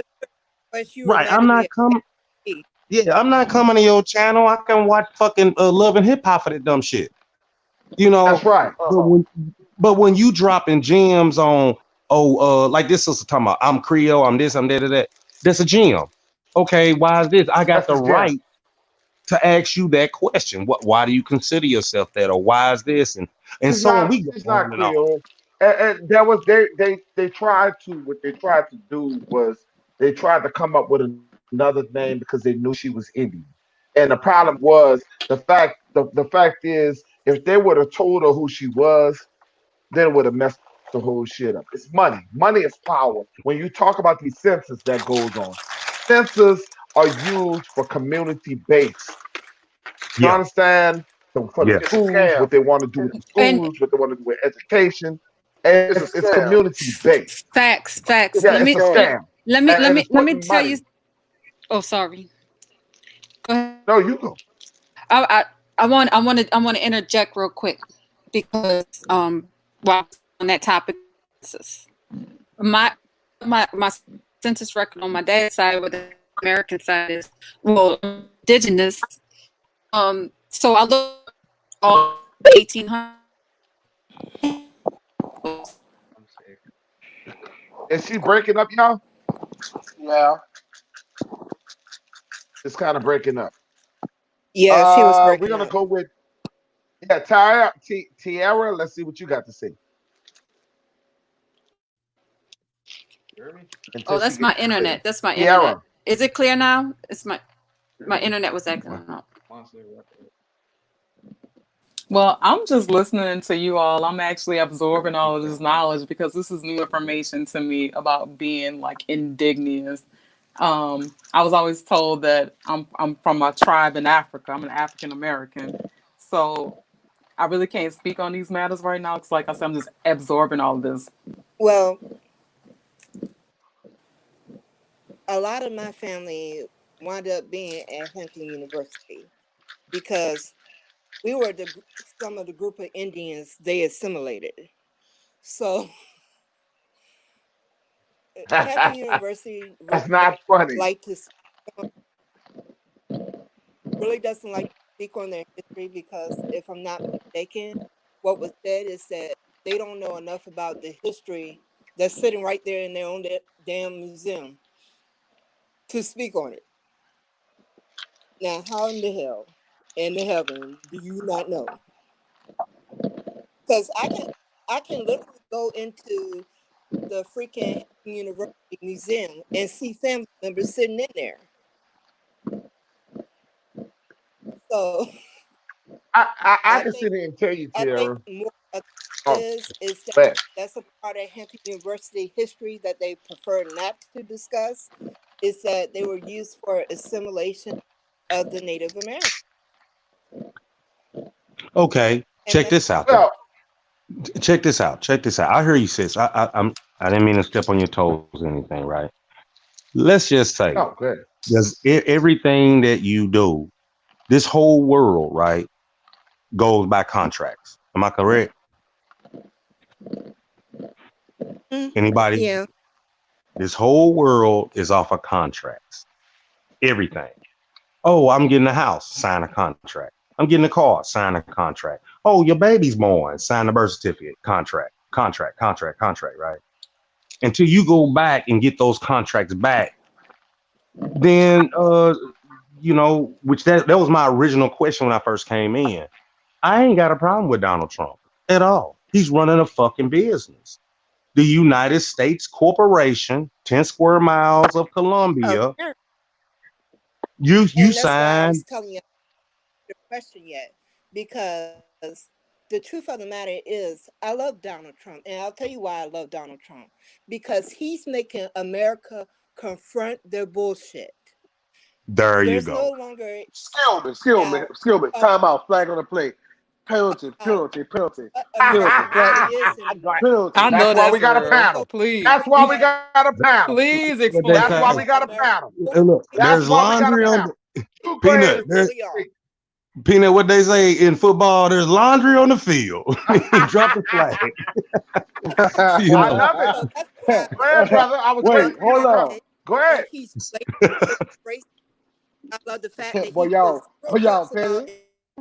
but you right. I'm reminded me not of coming. me. Yeah, I'm not coming to your channel. I can watch fucking Love and Hip Hop for that dumb shit. You That's know, right. but when you dropping gems on like this sister talking about, I'm Creole, I'm this, I'm that. That's a gem. Okay, why is this? I got That's the his jam. right to ask you that question. Why do you consider yourself that, or why is this, and so on. We go She's not on and on. Creole. And that was they tried to what they tried to do was they tried to come up with another name because they knew she was Indian. And the problem was the fact is if they would have told her who she was, then it would have messed the whole shit up. It's money. Money is power. When you talk about these census that goes on, census are used for community based. You Yeah, understand? So for the yeah, schools, what they want to do with the And schools, what they want to do with education. It's community based. facts, facts. Yeah, it's a scam, and it's Let me putting tell you. money. Oh, sorry. Go ahead. No, you go. I want to interject real quick because while on that topic, my my census record on my dad's side, with the American side, is well indigenous. So I look all 1800s. Is she breaking up, y'all? Yeah. It's kind of breaking up. Yeah, she was We're breaking gonna up. go with Tiara. Let's see what you got to say until Oh, she that's gets my internet. clear. That's my internet. Tiara. Is it clear now? It's my internet was acting up. Well, I'm just listening to you all. I'm actually absorbing all of this knowledge because this is new information to me about being like indigenous. I was always told that I'm from a tribe in Africa. I'm an African American, so I really can't speak on these matters right now because, like I said, I'm just absorbing all of this. Well, a lot of my family wound up being at Hampton University because we were some of the group of Indians they assimilated. So Hampton University That's not funny. like to really doesn't like to speak on their history because, if I'm not mistaken, what was said is that they don't know enough about the history that's sitting right there in their own damn museum to speak on it. Now, how in the hell, in the heaven, do you not know? Because I can literally go into the freaking University Museum and see family members sitting in there. So I I can think sit here and tell you, I think Tara. more of Oh, this is that but that's a part of Hampton University history that they prefer not to discuss. Is that they were used for assimilation of the Native Americans, Okay, and check that's this out then. well, Check this out. Check this out. I hear you, sis. I didn't mean to step on your toes or anything, right? Let's just say, no, good. does everything that you do, this whole world, right, goes by contracts. Am I correct? Anybody? yeah. This whole world is off of contracts. Everything. Oh, I'm getting a house, sign a contract. I'm getting a car, sign a contract. Oh, your baby's born, sign a birth certificate, contract, right? Until you go back and get those contracts back, then which that was my original question when I first came in. I ain't got a problem with Donald Trump at all. He's running a fucking business. The United States Corporation, 10 square miles of Columbia. America. You And that's why I was signed. telling you the question yet, because the truth of the matter is I love Donald Trump, and I'll tell you why I love Donald Trump, because he's making America confront their bullshit. There you There's no go. longer doubt Skillman. about Time out. Flag on the play. Penalty. what Penalty. America Flag. really is anymore. I Penalty. know That's why we that's got a real. panel. So Please, That's why we that got a panel. please What they That's explain. why say? we got a America panel. Look, That's there's why we got a laundry on panel. the You go peanut. ahead they There, and really are. speak. peanut. What they say in football? There's laundry on the field. He dropped the flag. You I know. love it. So that's why Go ahead, brother. I was I love waiting Wait, for the you to hold fact go. on. Go that ahead. he's blatantly racist. I love the fact that Boy, he y'all, puts boy, no y'all qualms about petty.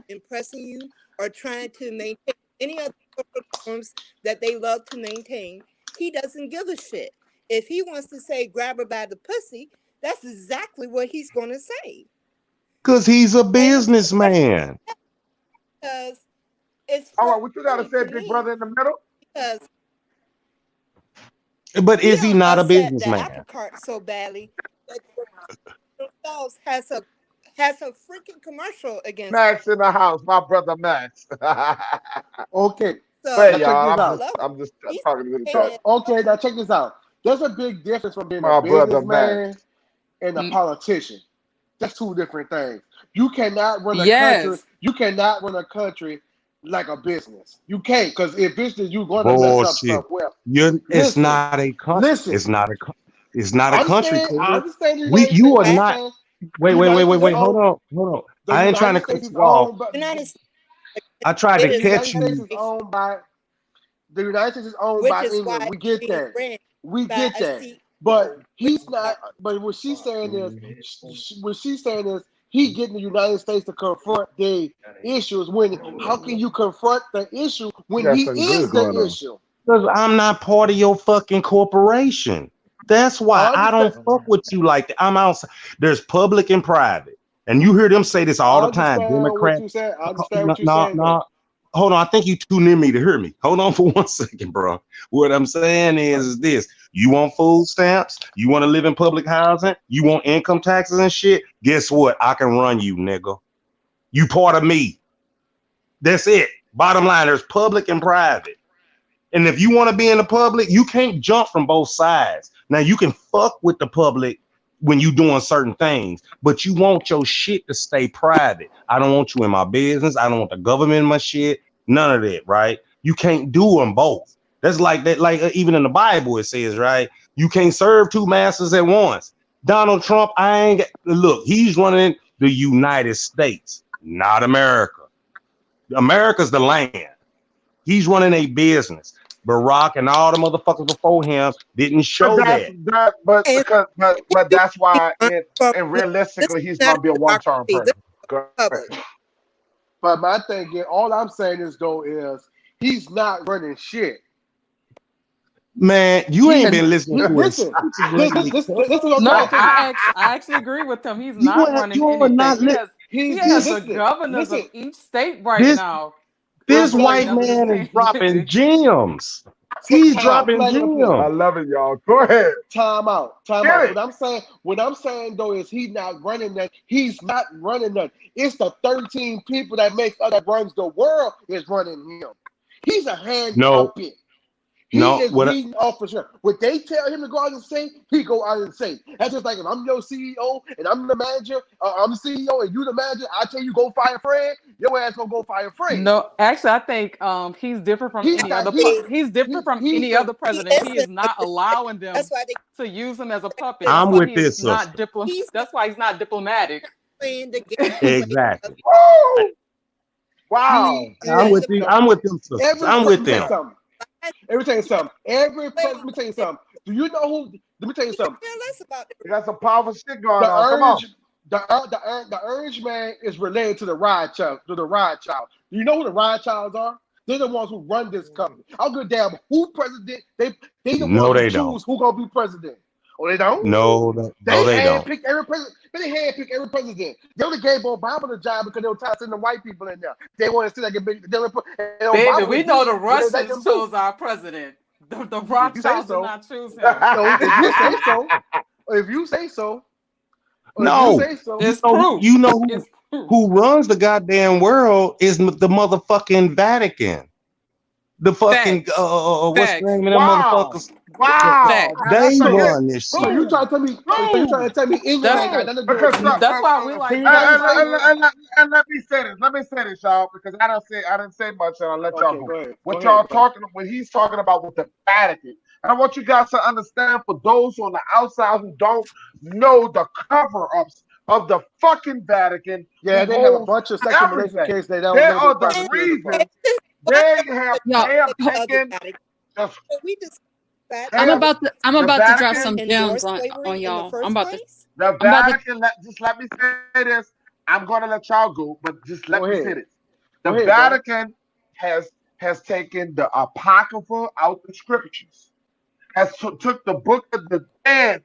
impressing you or trying to maintain any other social norms that they love to maintain. He doesn't give a shit. If he wants to say grab her by the pussy, that's exactly what he's going to say. Because he's a And it's funny businessman. because it's All right, funny what you to got to say, me big brother in the middle? because But he is he don't not a upset the businessman? apple cart so badly that the themselves has a freaking commercial against him. Max in the house, my brother Max. Go Okay. ahead, Now So check y'all. this I'm I out. just, love him. I'm just He's talking to the saying brother. it. Okay, now check this out. There's a big difference from being a My brother Max. businessman and a N- politician. That's two different things. You cannot run a country. Yes, You cannot run a country like a business. You can't, because if business, you're going to mess up Bullshit. somewhere. It's Listen, not a country. listen. It's not a country, I Clear. understand the United You States. are I Fact, not. understand the Wait, wait, wait, United wait, States is wait. fact, Hold owned. on, hold on. The I ain't trying United to States cut is you off. owned by the United States, I tried it to the is a catch United States you. is nation, owned by the United States is owned which by is why England. We get it's being that. ran We by get a that. But CEO. Which he's not. part? But what she's saying is, he getting the United States to confront the issues. When how can you confront the issue You when got he something is good the going on. issue? Because I'm not part of your fucking corporation. That's why I I understand. don't fuck with you like that. I'm outside. There's public and private. And you hear them say this all I the time. understand what Democrat. you said. I understand No, what you're no, saying though. no. Hold on. I think you too near me to hear me. Hold on for 1 second, bro. What I'm saying is this. You want food stamps? You want to live in public housing? You want income taxes and shit? Guess what? I can run you, nigga. You part of me. That's it. Bottom line, there's public and private. And if you want to be in the public, you can't jump from both sides. Now you can fuck with the public when you doing certain things, but you want your shit to stay private. I don't want you in my business. I don't want the government in my shit. None of that, right? You can't do them both. That's like that. Like even in the Bible, it says, right? You can't serve two masters at once. Donald Trump, I ain't look. He's running the United States, not America. America's the land. He's running a business. Barack and all the motherfuckers before him didn't But show that's that. that. But And because but that's why it from, and this is realistically he's not gonna be a a one-term democracy. This president. Go is ahead. public. But my thing is, all I'm saying is though is he's not running shit. Man, you ain't He, And been listening he to his listen, speeches this lately. this this, Cuz. this is what I'm trying no, to tell you. I actually agree with him. He's You not are running you are anything. not li- He He's has this the listen, governors of listen. each state right this now this reporting white up this man is dropping candidate. gems. He's Time out, dropping flag on the play. I gems. love it, y'all. Go ahead. Time out, time Get out. it. What I'm saying though is he's not running that. He's not running that. It's the 13 people that make that runs the world is running him. He's a hand No, puppet. He no, is what leading officer. What they tell him to go out and say, he go out and say. That's just like if I'm your CEO and I'm the manager, I'm the CEO and you the manager. I tell you go fire Fred. Your ass gonna go fire Fred. No, actually, I think he's different from He's any not. other. He, He's different from he's any the. other He president. He is isn't a not dictator. allowing That's them why they to use him as a puppet. said That's I'm why with he's this not sister. he's not That's why he's not diplomatic. playing the game the way Exactly. Woo! He Wow. I'm is and the with the the I'm with them sisters. every. I'm Let with me tell you them. something. Let me tell you something. Every wait, president. Let me tell you something. Do you know who? Let me tell you you can something. care less about We got some powerful shit going The on. Come on. urge, the urge man is related to the ride child. To the ride child. Do you know who the ride childs are? They're the ones who run this company. I don't give a damn who president. They the No, ones who they don't. choose who gonna be president. Oh, they don't. No, They they don't. handpick every president. They handpick every president. They only gave Obama the job because they were tired of sending white people in there. They want to see like a big. And Baby, Obama we was know the good, but they let Russians them do. chose our president. The If you say Rothschilds did so. not choose him. No, if you say so. Or if you say so. Or if you No. say so. It's proof. You know It's proof. who runs the goddamn world is the motherfucking Vatican. The fucking Facts. what's the Facts. name of them Wow. motherfuckers? Wow. Facts. Now They that's a hit. run this So shit. you Boom. trying to tell me? So you trying Boom. to tell me England ain't That's got Boom. nothing to do with Because it? that's why we So like you trying to that's and, why say? and, we're and, and let me say this. Let me say this, y'all, because I didn't say much, and I'll let y'all Okay, go. go ahead. Go What ahead, y'all bro. talking? What he's talking about with the Vatican, and I want you guys to understand, for those on the outside who don't know the cover-ups of the fucking Vatican, Yeah, who they have a holds bunch of sexual molestation everything. cases they don't They know their are the private and, security for. and reason this is why they Yo, have the other taken Vatican. the So we discussed that they have I'm the about to drop Vatican. some gems endorsed on slavery in the y'all. first place. The I'm about to Vatican. Let me say this. I'm gonna let y'all go, but just let Go me say ahead. this. Go The ahead, bro. Vatican has taken the Apocrypha out the scriptures, has took the book of the dead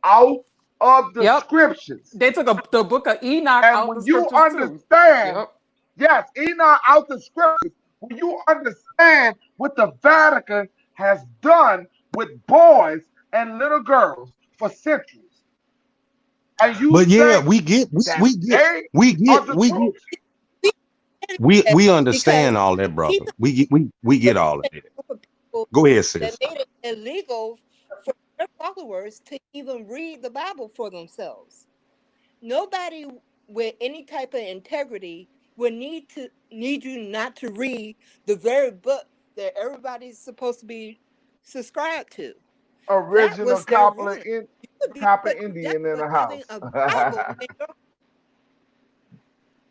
out of the yep. scriptures. They took the book of Enoch And out when the you scriptures too. understand, Yep. yes, Enoch out the scriptures, when you understand what the Vatican has done with boys and little girls for centuries, and you But yeah, say that they we are get the we get truth. We we because understand all that, brother. keep in We mind get all of that it. group of people Go ahead, that sis. made it illegal for their followers to even read the Bible for themselves. Nobody with any type of integrity would need you not to read the very book that everybody's supposed to be subscribed to. That Original was their ruling. You would be copper put to death Indian in for the having house. a Bible in your.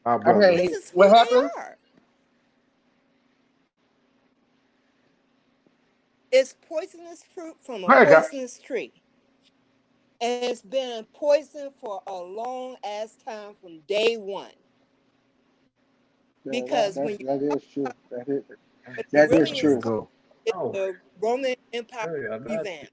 My brother. Okay, This is what who happened? they are. It's poisonous fruit from a Go ahead, guys. poisonous tree. And it's been poisoned for a long ass time from day one. Yeah, Because when you that talk is true. about what it That is really is Let's true. called, go. it's the Roman Empire revamped.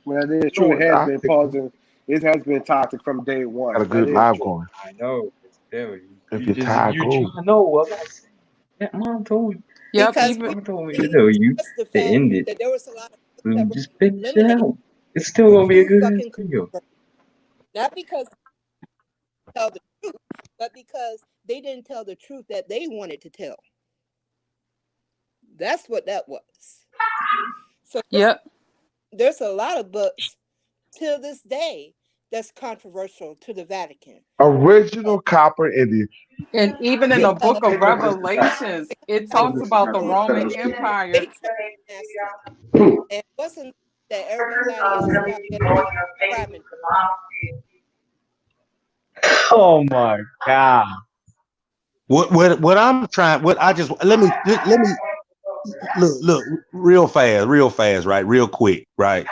Well, that is true. No, It has I been think we pausing. It has been toxic from day got one. a That good is live true. going. I know. It's there. If You you're just tired, you try go. to know what I said. Yeah, mom told you. Yep. Because Even people Mom told me to didn't tell you discuss the to fact end it. that there was a lot of books that So were just finish it eliminated out. It's still due gonna be a to good ass fucking video. controversy. Not because they tell the truth, but because they didn't tell the truth that they wanted to tell. That's what that was. So yep. there's a lot of books till this day that's controversial to the Vatican. Original copper Indian. And even in the Because book of Take this. Revelations, it like talks about the on Roman YouTube, Empire. they train master. And it wasn't that everybody else got better subscribing. Oh my God. What I'm trying, what I just let me look, real fast, right? Real quick, right?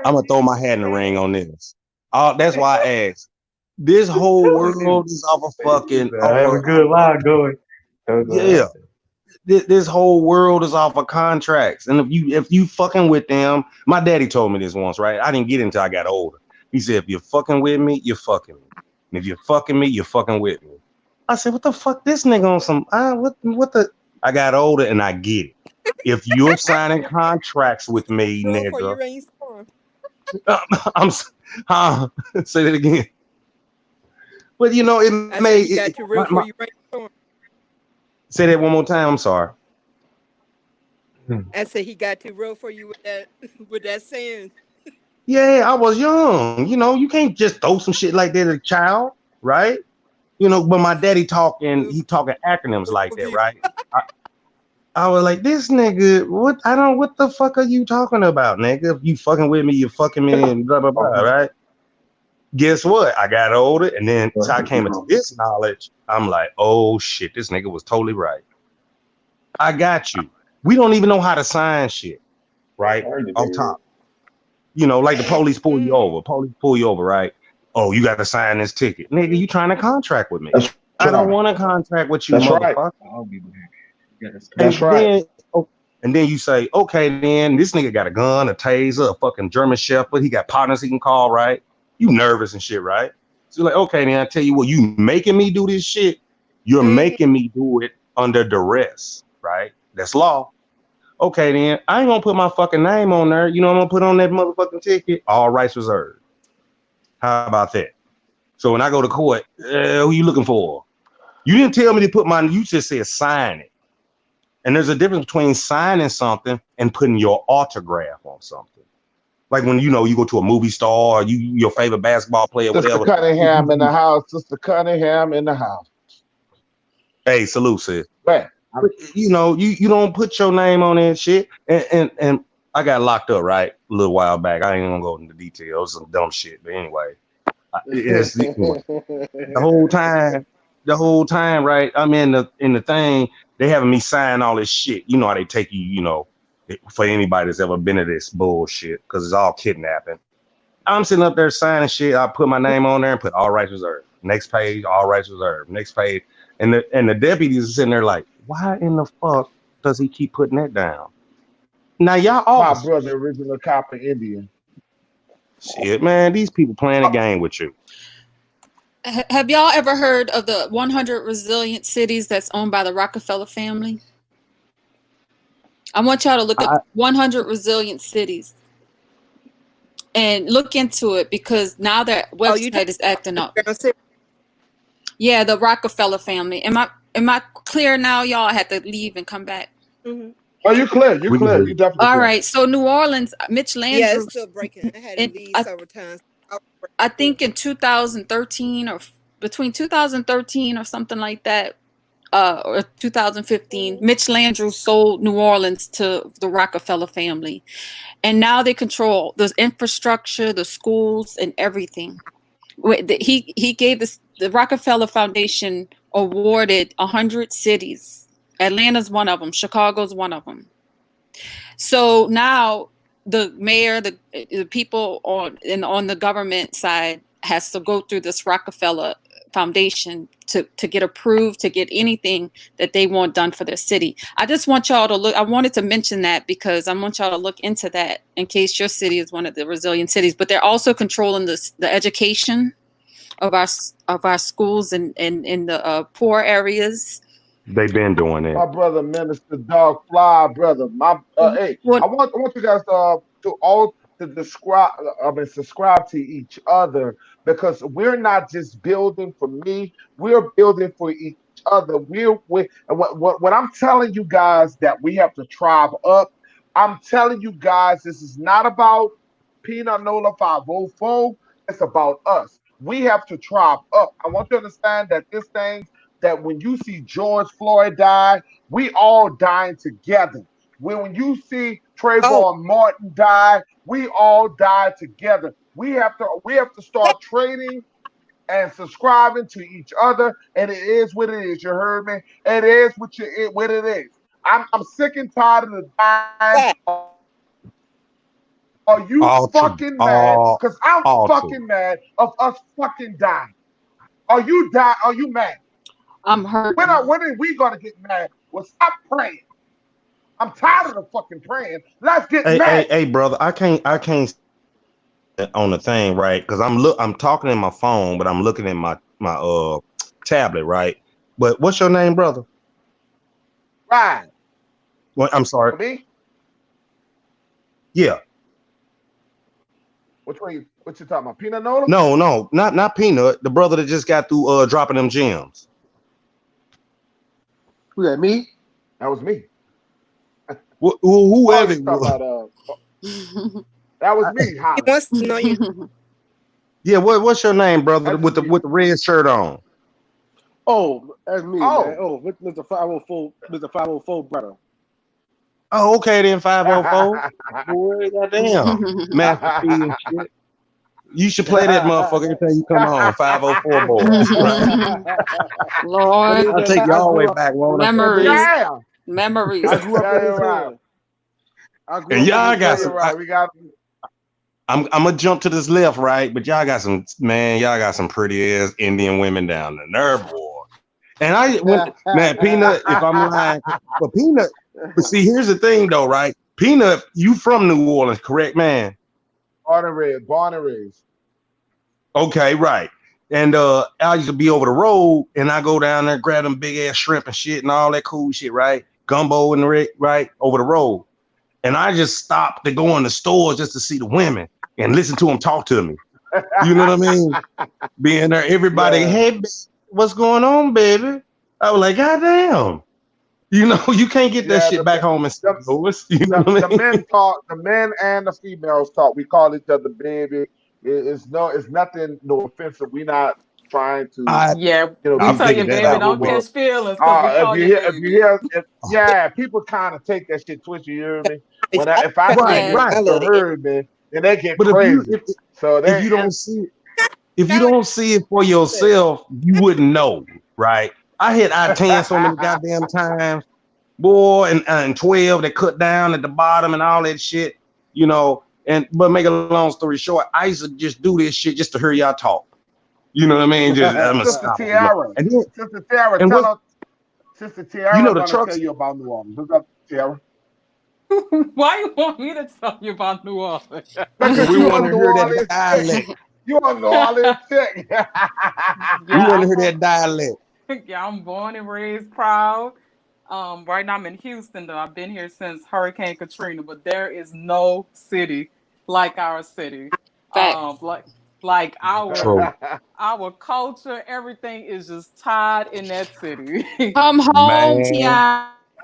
I'm gonna throw my hat in the ring on this. That's why I asked. This whole Telling you. world is off of It's fucking I have a good line going. Don't go yeah. out there. This whole world is off of contracts, and if you fucking with them, my daddy told me this once, right? I didn't get it until I got older. He said, if you're fucking with me, you're fucking me, and if you're fucking me, you're fucking with me. I said, what the fuck, this nigga on some what the? I got older and I get it. If you're signing contracts with me, Room for nigga, your rainstorm. I'm uh, say that again. But it I said made he got too real for your rainstorm. say that one more time. I'm sorry. I said he got too real for you with that with that saying. Yeah, I was young. You can't just throw some shit like that at a child, right? But my daddy Move, he talking acronyms like move that, you. right? I, I was like, this nigga, what the fuck are you talking about, nigga? If you fucking with me, you fucking me, and blah, blah, blah, right? Guess what? I got older, and then so I came into this knowledge. I'm like, oh shit, this nigga was totally right. I got you. We don't even know how to sign shit, right? Off top. Like the police pull you over. Police pull you over, right? Oh, you got to sign this ticket. Nigga, you trying to contract with me. That's I don't right. want to contract with you, That's right. motherfucker. I'll be there. You gotta sign That's And it. right. then, and then you say, okay, then this nigga got a gun, a taser, a fucking German Shepherd. He got partners he can call, right? You nervous and shit, right? So you're like, okay, then I tell you what, you making me do this shit. You're Mm-hmm. making me do it under duress, right? That's law. Okay, then I ain't gonna put my fucking name on there. You know what I'm gonna put on that motherfucking ticket? All rights reserved. How about that? So when I go to court, who you looking for? You didn't tell me to put mine. You just said sign it. And there's a difference between signing something and putting your autograph on something. Like when you go to a movie star or your favorite basketball player, Sister whatever. Cunningham in the house. Sister Cunningham in the house. Hey, salute, sis. Right. But, you don't put your name on that shit. And I got locked up, right? A little while back. I ain't gonna go into details, some dumb shit. But anyway, anyway. The whole time, right? I'm in the thing. They having me sign all this shit. You know how they take you. For anybody that's ever been to this bullshit, because it's all kidnapping. I'm sitting up there signing shit. I put my name on there and put all rights reserved. Next page, all rights reserved. Next page, and the deputies are sitting there like, why in the fuck does he keep putting that down? Now y'all My officers, brother, original copper Indian. shit, man, these people playing a game with you. Have y'all ever heard of the 100 resilient cities that's owned by the Rockefeller family? I want y'all to look up I, 100 resilient cities and look into it, because now their Oh, you website is acting up. talking? Yeah, the Rockefeller family. Am I clear now, y'all? I had to leave and come back. Mm-hmm. Oh, you clear. You we can clear. hear You you. definitely All clear. right. So New Orleans, Mitch Yeah, it's Landrieu, still breaking. I had to and leave several times. I think in 2013 or between 2013 or something like that, or 2015, Mm-hmm. Mitch Landrieu sold New Orleans to the Rockefeller family, and now they control the infrastructure, the schools, and everything. He gave the Rockefeller Foundation awarded 100 cities. Atlanta's one of them. Chicago's one of them. So now the mayor, the people on the government side has to go through this Rockefeller Foundation to get approved, to get anything that they want done for their city. I just want y'all to look. I wanted to mention that because I want y'all to look into that in case your city is one of the resilient cities. But they're also controlling the education of our schools in the poor areas. They've been doing it. My brother, Minister Dog Fly, brother. Hey, What I want you guys to all to describe. I mean, subscribe to each other, because we're not just building for me. We're building for each other. We and when I'm telling you guys that we have to tribe up, I'm telling you guys this is not about Peanut Nola 504. It's about us. We have to tribe up. I want you to understand that this thing, that when you see George Floyd die, we all dying together. When you see Oh, Trayvon Martin die, we all die together. We have to start trading and subscribing to each other, and it is what it is. You heard me? It is what it is. I'm sick and tired of the dying. Fact. Are you All true. fucking mad? Because I'm All true. fucking mad of us fucking dying. Are you die? Are you mad? I'm hurting. When are we gonna get mad? Well, stop praying. I'm tired of the fucking praying. Let's get mad. Hey, brother, I can't on the thing, right? Because I'm talking in my phone, but I'm looking at my tablet, right? But what's your name, brother? Right. Well, I'm sorry. For me? Yeah. Which one what you talking about? Peanut Nola? No, not Peanut. The brother that just got through dropping them gems. Who that, me? That was me. Oh, Whoever you it talking was. about that was I- me, He Hollis. wants to know you. yeah. What's your name, brother? That's just With the me. red shirt on. Oh, that's me, man. Oh. Oh, Mr. 504, Mr. 504 brother. Oh, okay then. 504. Boy, goddamn. Master P and shit. You should play that motherfucker every time you come on. 504 boys, right? What Lord, is I'll that? take you I all the way grew up. back, won't I? That been memories, me. Yeah. I memories. grew up Yeah, in you're this right. hood. I grew And up in y'all this Yeah, got you're some. hood. right. We got I'm gonna jump to this left, right? But y'all got some man. Y'all got some pretty ass Indian women down there, nerve war. And I went, man, Peanut. If I'm lying, but Peanut. But see, here's the thing, though, right? Peanut, you from New Orleans, correct, man? born and raised. Okay, right. And I used to be over the road, and I go down there, grab them big ass shrimp and shit, and all that cool shit, right? Gumbo and right over the road. And I just stopped to go in the stores just to see the women and listen to them talk to me. You know what I mean? Being there, everybody, Yeah. hey, what's going on, baby? I was like, God damn. You know, you can't get that Yeah, shit back home in St. the, Louis. You know what the I mean? men talk, the men and the females talk. We call each other baby. It's nothing, no offensive. We're not trying to, I Yeah, I we be tell you, figured that baby, out. don't disrespectful. catch feelings because we If call you you hear, baby. yeah, people kind of take that shit twisted. You hear me? I If I tell say Right, Yeah. this right. is I the love it. herd, man, then they get But crazy. So if they, you don't see it, if you Tell don't see it for yourself, you wouldn't know, right? I hit I-10 so many goddamn times, boy, and 12 they cut down at the bottom and all that shit, you know. And but make a long story short, I used to just do this shit just to hear y'all talk. You know what I mean? Just I'm gonna Sister stop it. Tiara, And then Sister Tiara, and what Sister you Tiara know the gonna tell trucks. you about New Orleans. What's up, Tiara? Why you want me to tell you about New Orleans? Because We you want a to New hear that Orleans chick. dialect. You a New Orleans chick. We Yeah, want to I'm hear from. that dialect. Yeah, I'm born and raised proud. Right now I'm in Houston though. I've been here since Hurricane Katrina, but there is no city like our city. Fact. Like True, our culture, everything is just tied in that city. Come home, man.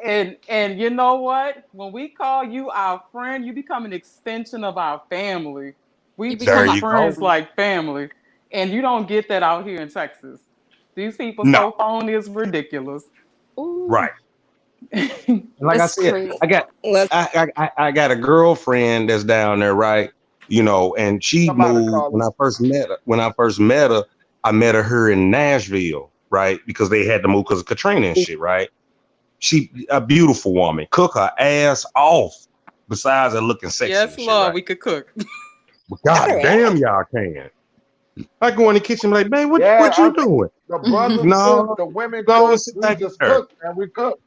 Ti. And you know what? When we call you our friend, you become an extension of our family. We You There become treat a you go. friends family. like family. And you don't get that out here in Texas. These people No, so phony is ridiculous. Ooh, right. And like I it's said, crazy. Well, I got a girlfriend that's down there, right? You know, and she Somebody moved call when her. I first met her. When I first met her, I met her in Nashville, right? Because they had to move because of Katrina and shit, right? She a beautiful woman, cook her ass off. Besides her looking sexy Yes, and shit, Lord, right? we could cook. But all god damn, right. y'all can. I go in the kitchen like, man, Yeah, what you doing? the brothers cook, No, the women go and cook. sit We back just there, cook and we cook.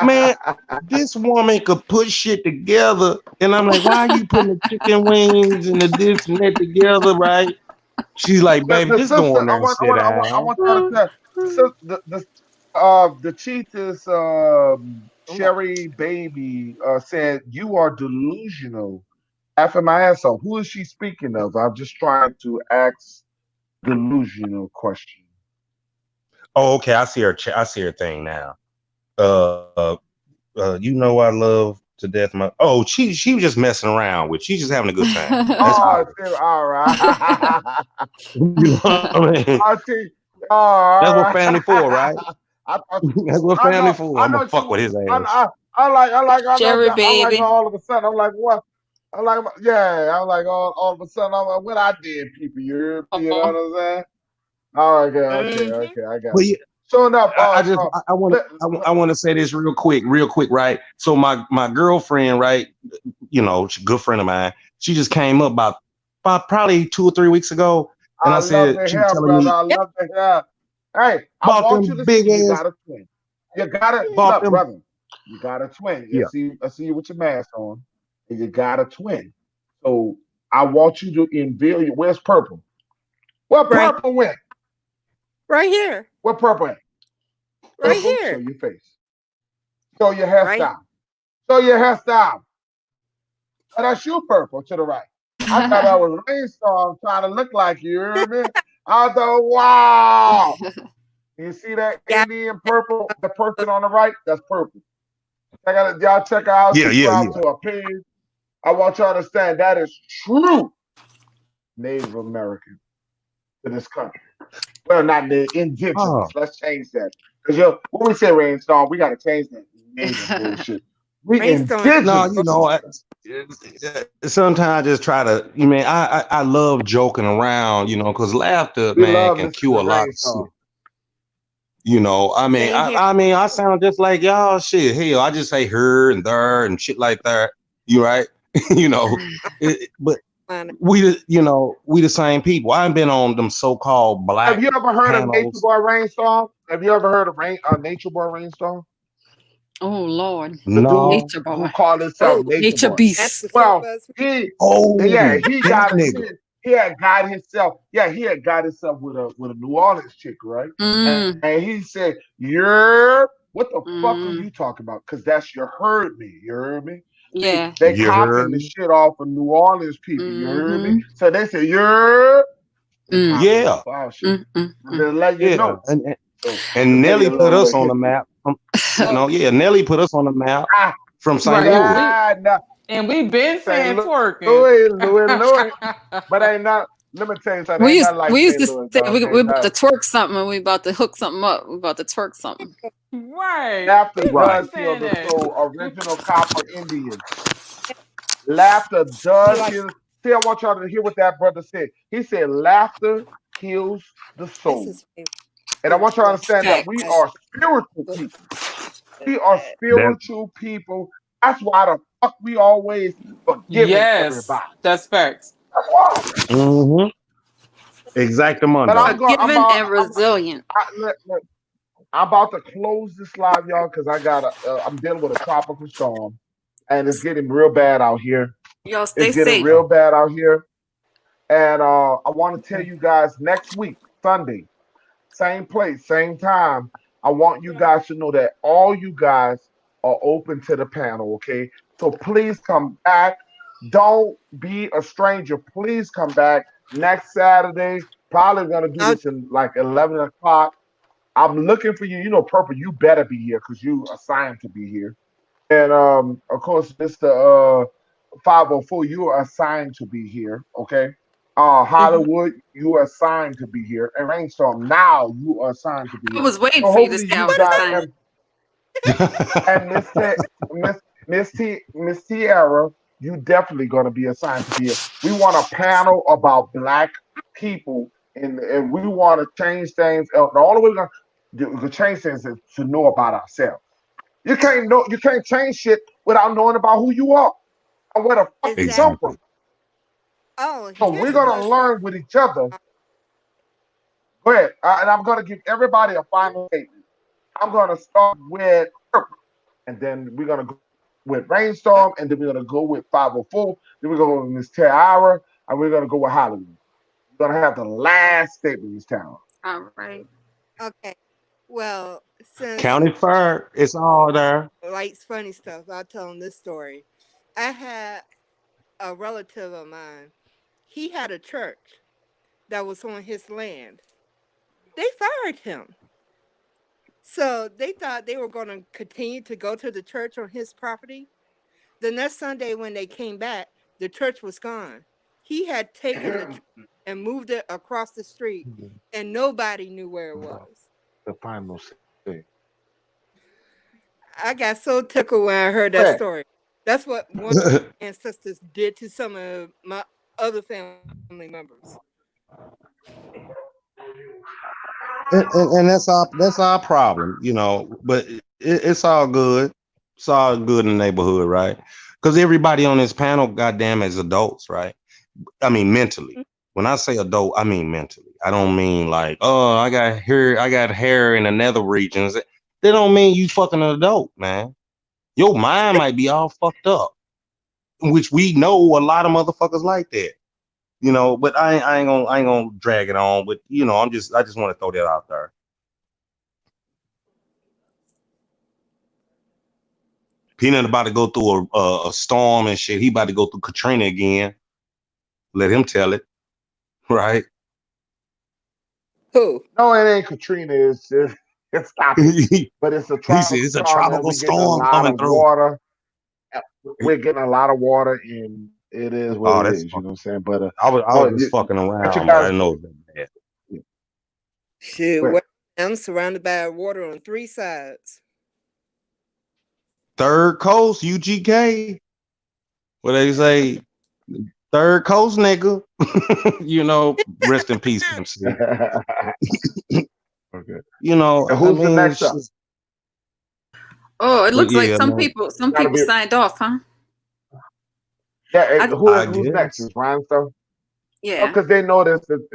man. This woman could put shit together. And I'm like, why are you putting the chicken wings and the this and that together, right? She's like, baby, The just go sister, in there and sit I down. want y'all to tell the chiefess Sherry Baby said you are delusional. After my ass off. Who is she speaking of? I'm just trying to ask a delusional question. Oh, okay. I see her thing now. Uh, you know I love to death my. Oh, she was just messing around with. She's just having a good time. That's Oh, cool. all right. You know what I mean? I see. Oh, That's all what right. family for, right? I thought That's what family for. I I'm gonna know she fuck was. with his I, ass. I, Sherry I like baby. all of a sudden. I'm like, what? I'm like, yeah. I'm like, all of a sudden, I'm like, what I did, people. You know what Oh. I'm saying? Oh, okay, Hmm I got But you. So enough. I just I want to Let, I want to say this real quick, right? So my girlfriend, right? She's a good friend of mine. She just came up about probably 2 or 3 weeks ago, and I I love said to she was hear, telling brother. me I Yep. love to hear. Hey, I about want you them to see big you ass got a twin. You got to bought look, them. brother. You got a twin. Yeah. I see you with your mask on, and you got a twin. So I want you to unveil you. Where's purple? Where Right, purple went? right here, Where purple at? right Purple, show here, your face. Show your right. hairstyle. Show your hairstyle. Oh, that's you, purple, to the right. I thought that was Rainstorm trying to look like you. You hear me? I thought, wow. You see that Got Indian purple, the person on the right? That's purple. Y'all check her out, Yeah, yeah, subscribe yeah. to her page. I want you to understand that is true Native American to this country. Well, not the indigenous. Oh, Let's change that. Because when we say Rainstorm, we got to change that native bullshit. We rainstorm. no, indigenous. sometimes I just try to. You mean I love joking around, because laughter, We man, love can listening to cure a lot of shit. Rainstorm. Same here. I mean, I sound just like y'all. Shit, hell, I just say her and there and shit like that. You right? you know, but Man, we the same people. I've been on them so-called Have black you ever heard of Nature panels. Boy Rainstorm? Have you ever heard of Nature Boy Rainstorm? Oh Lord, The dude No. nature who boy, called himself oh, Nature nature Boy. that's beast. the shit Well, was. Oh, he that got nigga. he had got himself, he had got himself with a New Orleans chick, right? Mm, And he said, "You're what the fuck are mm, you talking about? Because that's you heard me. You heard me? See, yeah. they You copying heard the me? shit off of New Orleans people. You heard me? Mm-hmm. So they say you're they Mm, copying Yeah, off our shit. mm, mm, I'm mm. just letting you yeah. know. And So and just give you Nelly a put little us on the history. map. Oh, Yeah, Nelly put us on the map Ah, from St. Right. Louis. yeah, no, And we been St. saying twerking. Louis. But ain't not. Let me tell you something. Ain't nothing like We used St. to Louis, say dog. we Ain't about to nothing. twerk something and we about to hook something up. We about to twerk something. Right. Laughter We been does Right. heal saying the that. soul. Original copper Indian. Laughter you does like heal. See, I want y'all to hear what that brother said. He said, laughter heals the that's soul. his favorite And I food. want y'all to Well, understand that we Facts. are spiritual but people. that's We are bad. That. spiritual people. That's why the fuck we always forgiving Yes, everybody. that's facts. That's why. Mm-hmm. But Exactamundo. Forgiving and resilient. I, look, I'm about to close this live, y'all, because I'm dealing with a tropical storm, and it's getting real bad out here. Y'all It's stay getting safe. real bad out here, and I want to tell you guys next week, Sunday, same place, same time. I want you guys to know that all you guys are open to the panel, okay? So please come back. Don't be a stranger. Please come back next Saturday. Probably gonna do I'll, this in like 11 o'clock. I'm looking for you. You know, Purple, you better be here because you assigned to be here. And of course, Mr. 504, you are assigned to be here. Okay. mhm. Hollywood, you are assigned to be here. And Rainstorm, now you are assigned to be I here. was waiting So for you to hopefully say I you was guys assigned. and Miss Tiara, you definitely gonna be assigned to be here. We want a panel about black people and we want to change things. The only way we're gonna change things is to know about ourselves. You can't change shit without knowing about who you are and where the fuck you Exactly. come from. exactly. Oh, So here's we're a little gonna story. learn with each other. Go ahead, and I'm gonna give everybody a final statement. I'm gonna start with Purple, and then we're gonna go with Uh, Rainstorm, and then we're gonna go with 504. Then we're gonna go with Miss Tiara, and we're gonna go with Hollywood. We're gonna have the oh, last statement, Miss Tiara. All right. okay. Well, since County Fair, it's all there. likes funny stuff, I'll tell him this story. I had a relative of mine. He had a church that was on his land. They fired him. So they thought they were going to continue to go to the church on his property. The next Sunday, when they came back, the church was gone. He had taken the church and moved it across the street, and nobody knew where it was. The final say. I got so tickled when I heard Go that ahead. story. That's what one of my ancestors did to some of my other family members. and that's our problem, you know. But it's all good. It's all good in the neighborhood, right? Because everybody on this panel, goddamn, is adults, right? I mean, mentally. When I say adult, I mean mentally. I don't mean like, oh, I got hair in the nether regions. That don't mean you fucking an adult, man. Your mind might be all fucked up, which we know a lot of motherfuckers like that, you know. But I ain't gonna drag it on. But you know, I just want to throw that out there. Peanut about to go through a storm and shit. He about to go through Katrina again. Let him tell it, right? Who? No, it ain't Katrina. It's stop it. He But it's a said tropical it's a storm, and tropical we're getting a storm lot coming of through. water. We're getting a lot of water, and it is what Oh, it that's is. You know fucking. what I'm saying? But I was just fucking what you around, but I guys? didn't know it was that bad. Shoot, Wait, I'm surrounded by water on 3 sides. Third Coast, UGK. What they say? Third Coast, nigga. You know, rest in peace, MC. okay. You know, And I who's the mean, next it's up? just, Oh, it but looks like yeah, some man. people Gotta be. signed off, huh? Yeah. I I Who's next? guess Is Ryan stuff? Oh, yeah, because they noticed that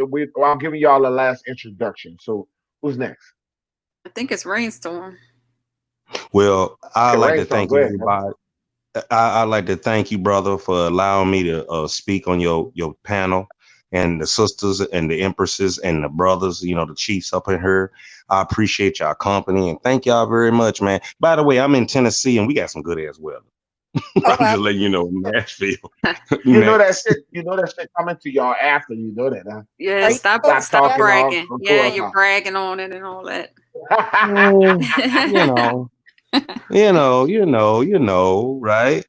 I'm giving y'all the last introduction. So who's next? I think it's rainstorm. Well, I'd Okay, like to Rainstorm. thank Go ahead. everybody. I'd like to thank you, brother, for allowing me to speak on your panel, and the sisters and the empresses and the brothers, you know, the chiefs up in here. I appreciate y'all company and thank y'all very much, man. By the way, I'm in Tennessee and we got some good ass weather. Oh, I'm I, just letting you know, Nashville. You know that Next. shit. You know that shit coming to y'all after. You know that, huh? Yeah, are you Don't stop supposed stop stop to talking all bragging. to Yeah, us, you're bragging on it and all that. Mm, you know, you know, right?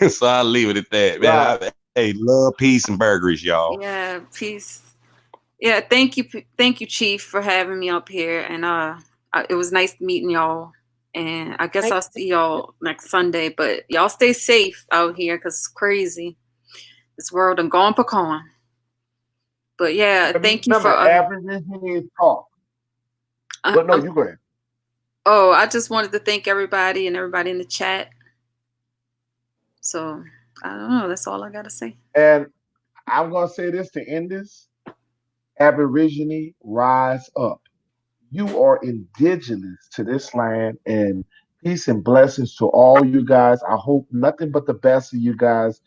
So I'll leave it at that, man. right. Hey, love, peace, and burgers, y'all. Yeah, peace. Yeah, thank you, Chief, for having me up here, and it was nice meeting y'all. And I guess thank I'll see y'all next Sunday. But y'all stay safe out here, cause it's crazy. This world and gone pecan. But yeah, thank you for. Remember, everything is talk. But no, Um, you go ahead. oh, I just wanted to thank everybody and everybody in the chat. So I don't know. That's all I gotta say. And I'm gonna say this to end this. Aborigine, rise up. You are indigenous to this land, and peace and blessings to all you guys. I hope nothing but the best of you guys.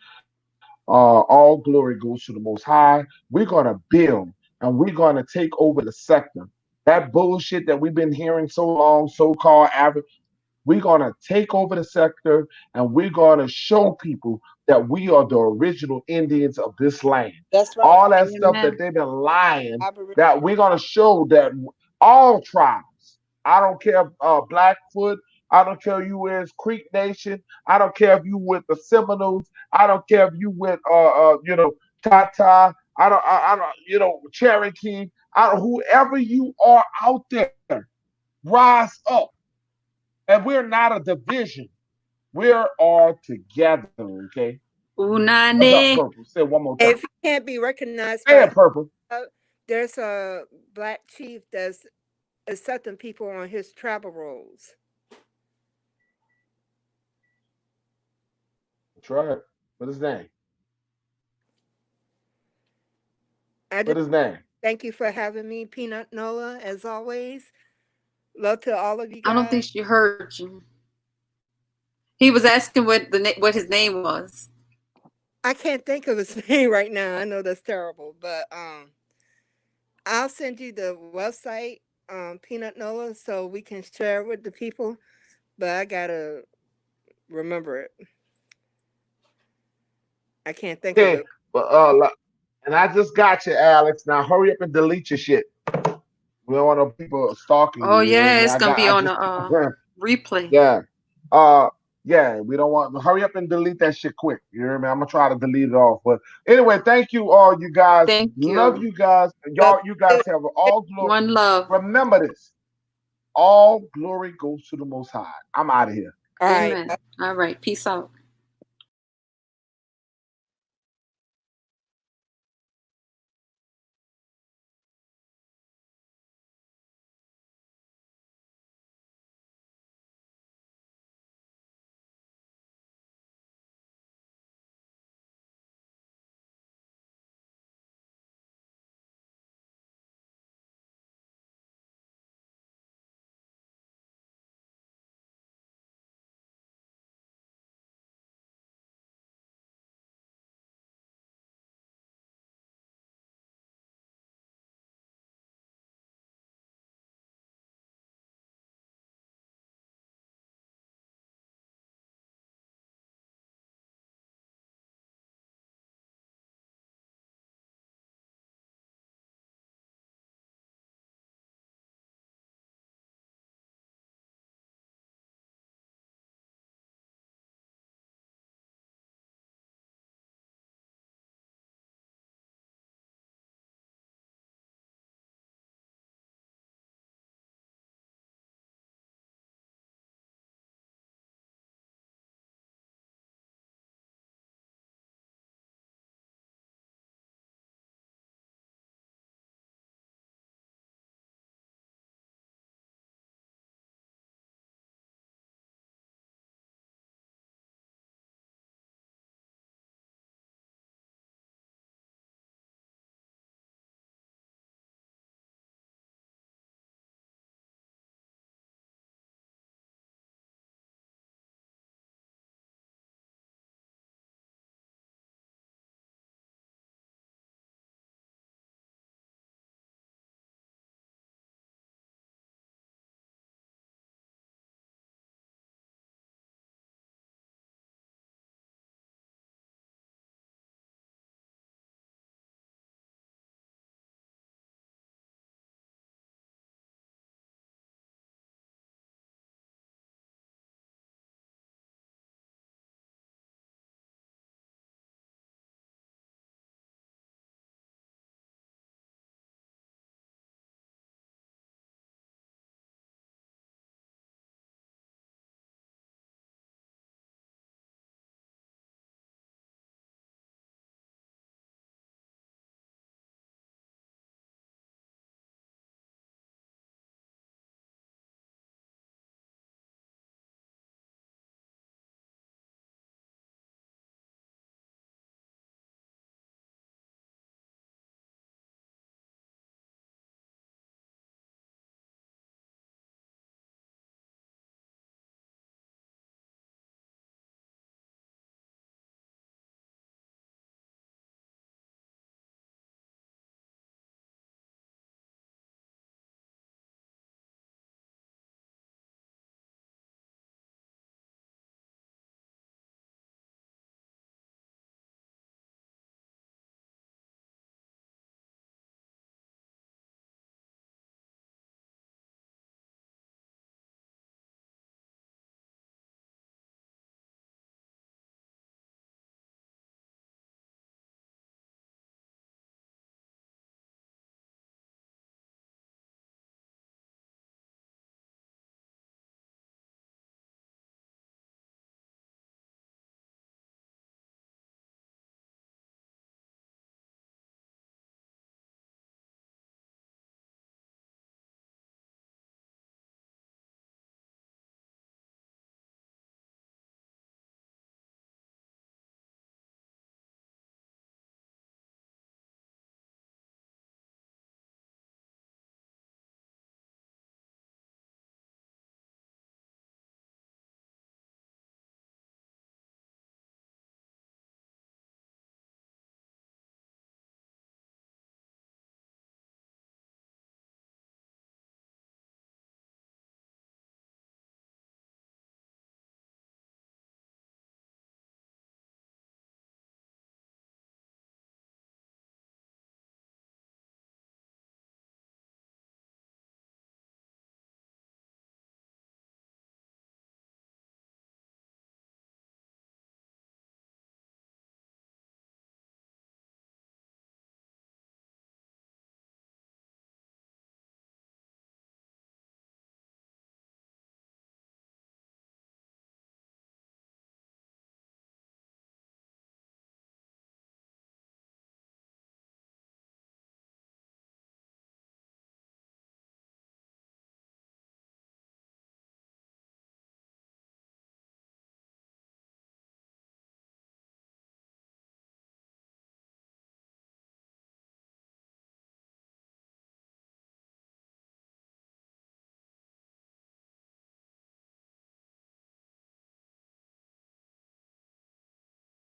All glory goes to the Most High. We're gonna build, and we're gonna take over the sector. That bullshit that we've been hearing so long, so-called average. We're going to take over the sector, and we're going to show people that we are the original Indians of this land. that's right. All that stuff that Amen. they've been lying, Aboriginal. that we're going to show that all tribes, I don't care Blackfoot, I don't care if you with Creek Nation, I don't care if you with the Seminoles, I don't care if you with Tata, I don't Cherokee, I don't whoever you are out there, rise up. And we're not a division. We're all together, okay? What's up, Unane. Purple? Say it one more time. If he can't be recognized Say by, it, Purple. there's a black chief that's accepting people on his travel rolls. That's right. What his name? I What just his name? thank you for having me, Peanut Nola, as always. Love to all of you I don't guys. think she heard you. He was asking what his name was. I can't think of his name right now. I know that's terrible, but I'll send you the website, Peanut Nola, so we can share it with the people. But I gotta remember it. I can't think of Okay. it. Well, and I just got you, Alex. Now hurry up and delete your shit. We don't want no people stalking Oh you. You know what I yeah, mean? it's gonna be I on just the replay. yeah. Uh yeah, we don't want hurry up and delete that shit quick. You know what I mean? I'm gonna try to delete it off. But anyway, thank you all you guys. Thank Love you. you guys. Love You guys you. have all glory. One love. Remember this. All glory goes to the most high. I'm out of here. All right. Amen. All right. Peace out.